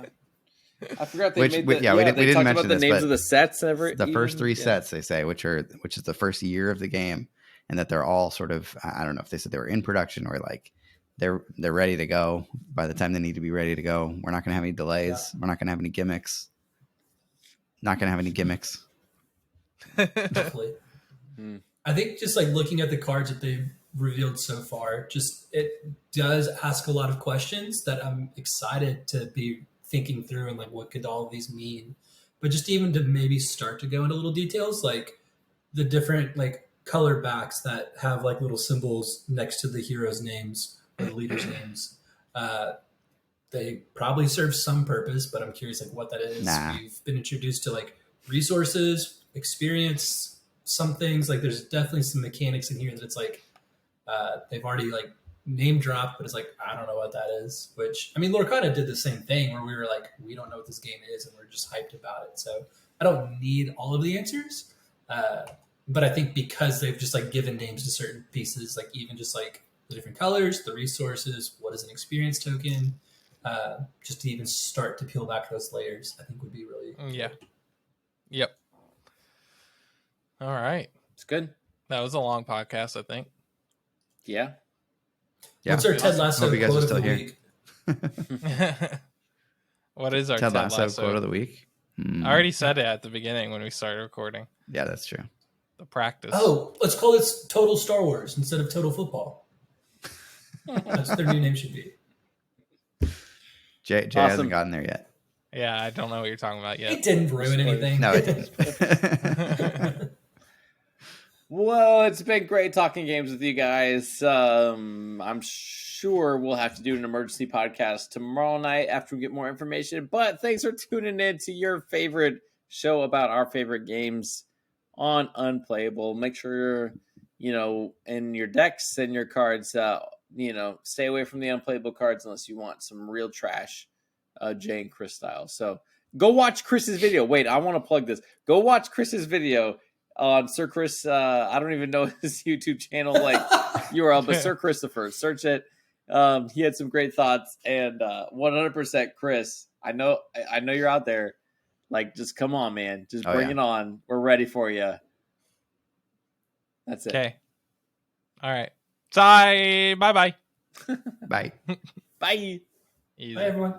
I forgot they we didn't mention about the names of the sets. The first 3 sets they say, which is the first year of the game, and that they're all sort of, I don't know if they said they were in production or like they're ready to go by the time they need to be ready to go. We're not going to have any delays. We're not going to have any gimmicks. Not going to have any gimmicks. Hopefully. I think just like looking at the cards that they've revealed so far, just it does ask a lot of questions that I'm excited to be thinking through and like what could all of these mean. But just even to maybe start to go into little details like the different like color backs that have like little symbols next to the heroes' names or the leaders' names. They probably serve some purpose, but I'm curious like what that is. We've been introduced to like resources, experience, some things. Like there's definitely some mechanics in here that it's like they've already like name dropped, but it's like I don't know what that is. Which I mean, Lorcana did the same thing where we were like, we don't know what this game is, and we're just hyped about it. So I don't need all of the answers, but I think because they've just like given names to certain pieces, like even just like the different colors, the resources, what is an experience token, just to even start to peel back those layers, I think would be really cool. Yep. All right. It's good. That was a long podcast, I think. Yeah. What's our Ted Lasso quote of the week? What is our Ted Lasso quote of the week? I already said it at the beginning when we started recording. Yeah, that's true. The practice. Oh, let's call this Total Star Wars instead of Total Football. That's what their new name should be. Jay hasn't gotten there yet. Yeah, I don't know what you're talking about yet. It didn't ruin anything. No, it didn't. Well, it's been great talking games with you guys. I'm sure we'll have to do an emergency podcast tomorrow night after we get more information. But thanks for tuning in to your favorite show about our favorite games on Unplayable. Make sure, in your decks and your cards, stay away from the unplayable cards unless you want some real trash, Jay and Chris style. So go watch Chris's video. Wait, I want to plug this. Go watch Chris's video on Sir Chris. I don't even know his YouTube channel URL, but Sir Christopher. Search it. He had some great thoughts, and 100% Chris. I know you're out there. Like, just come on, man. Just bring it on. We're ready for you. That's it. Okay. All right. Bye. Bye. Bye. Bye. Easy. Bye, everyone.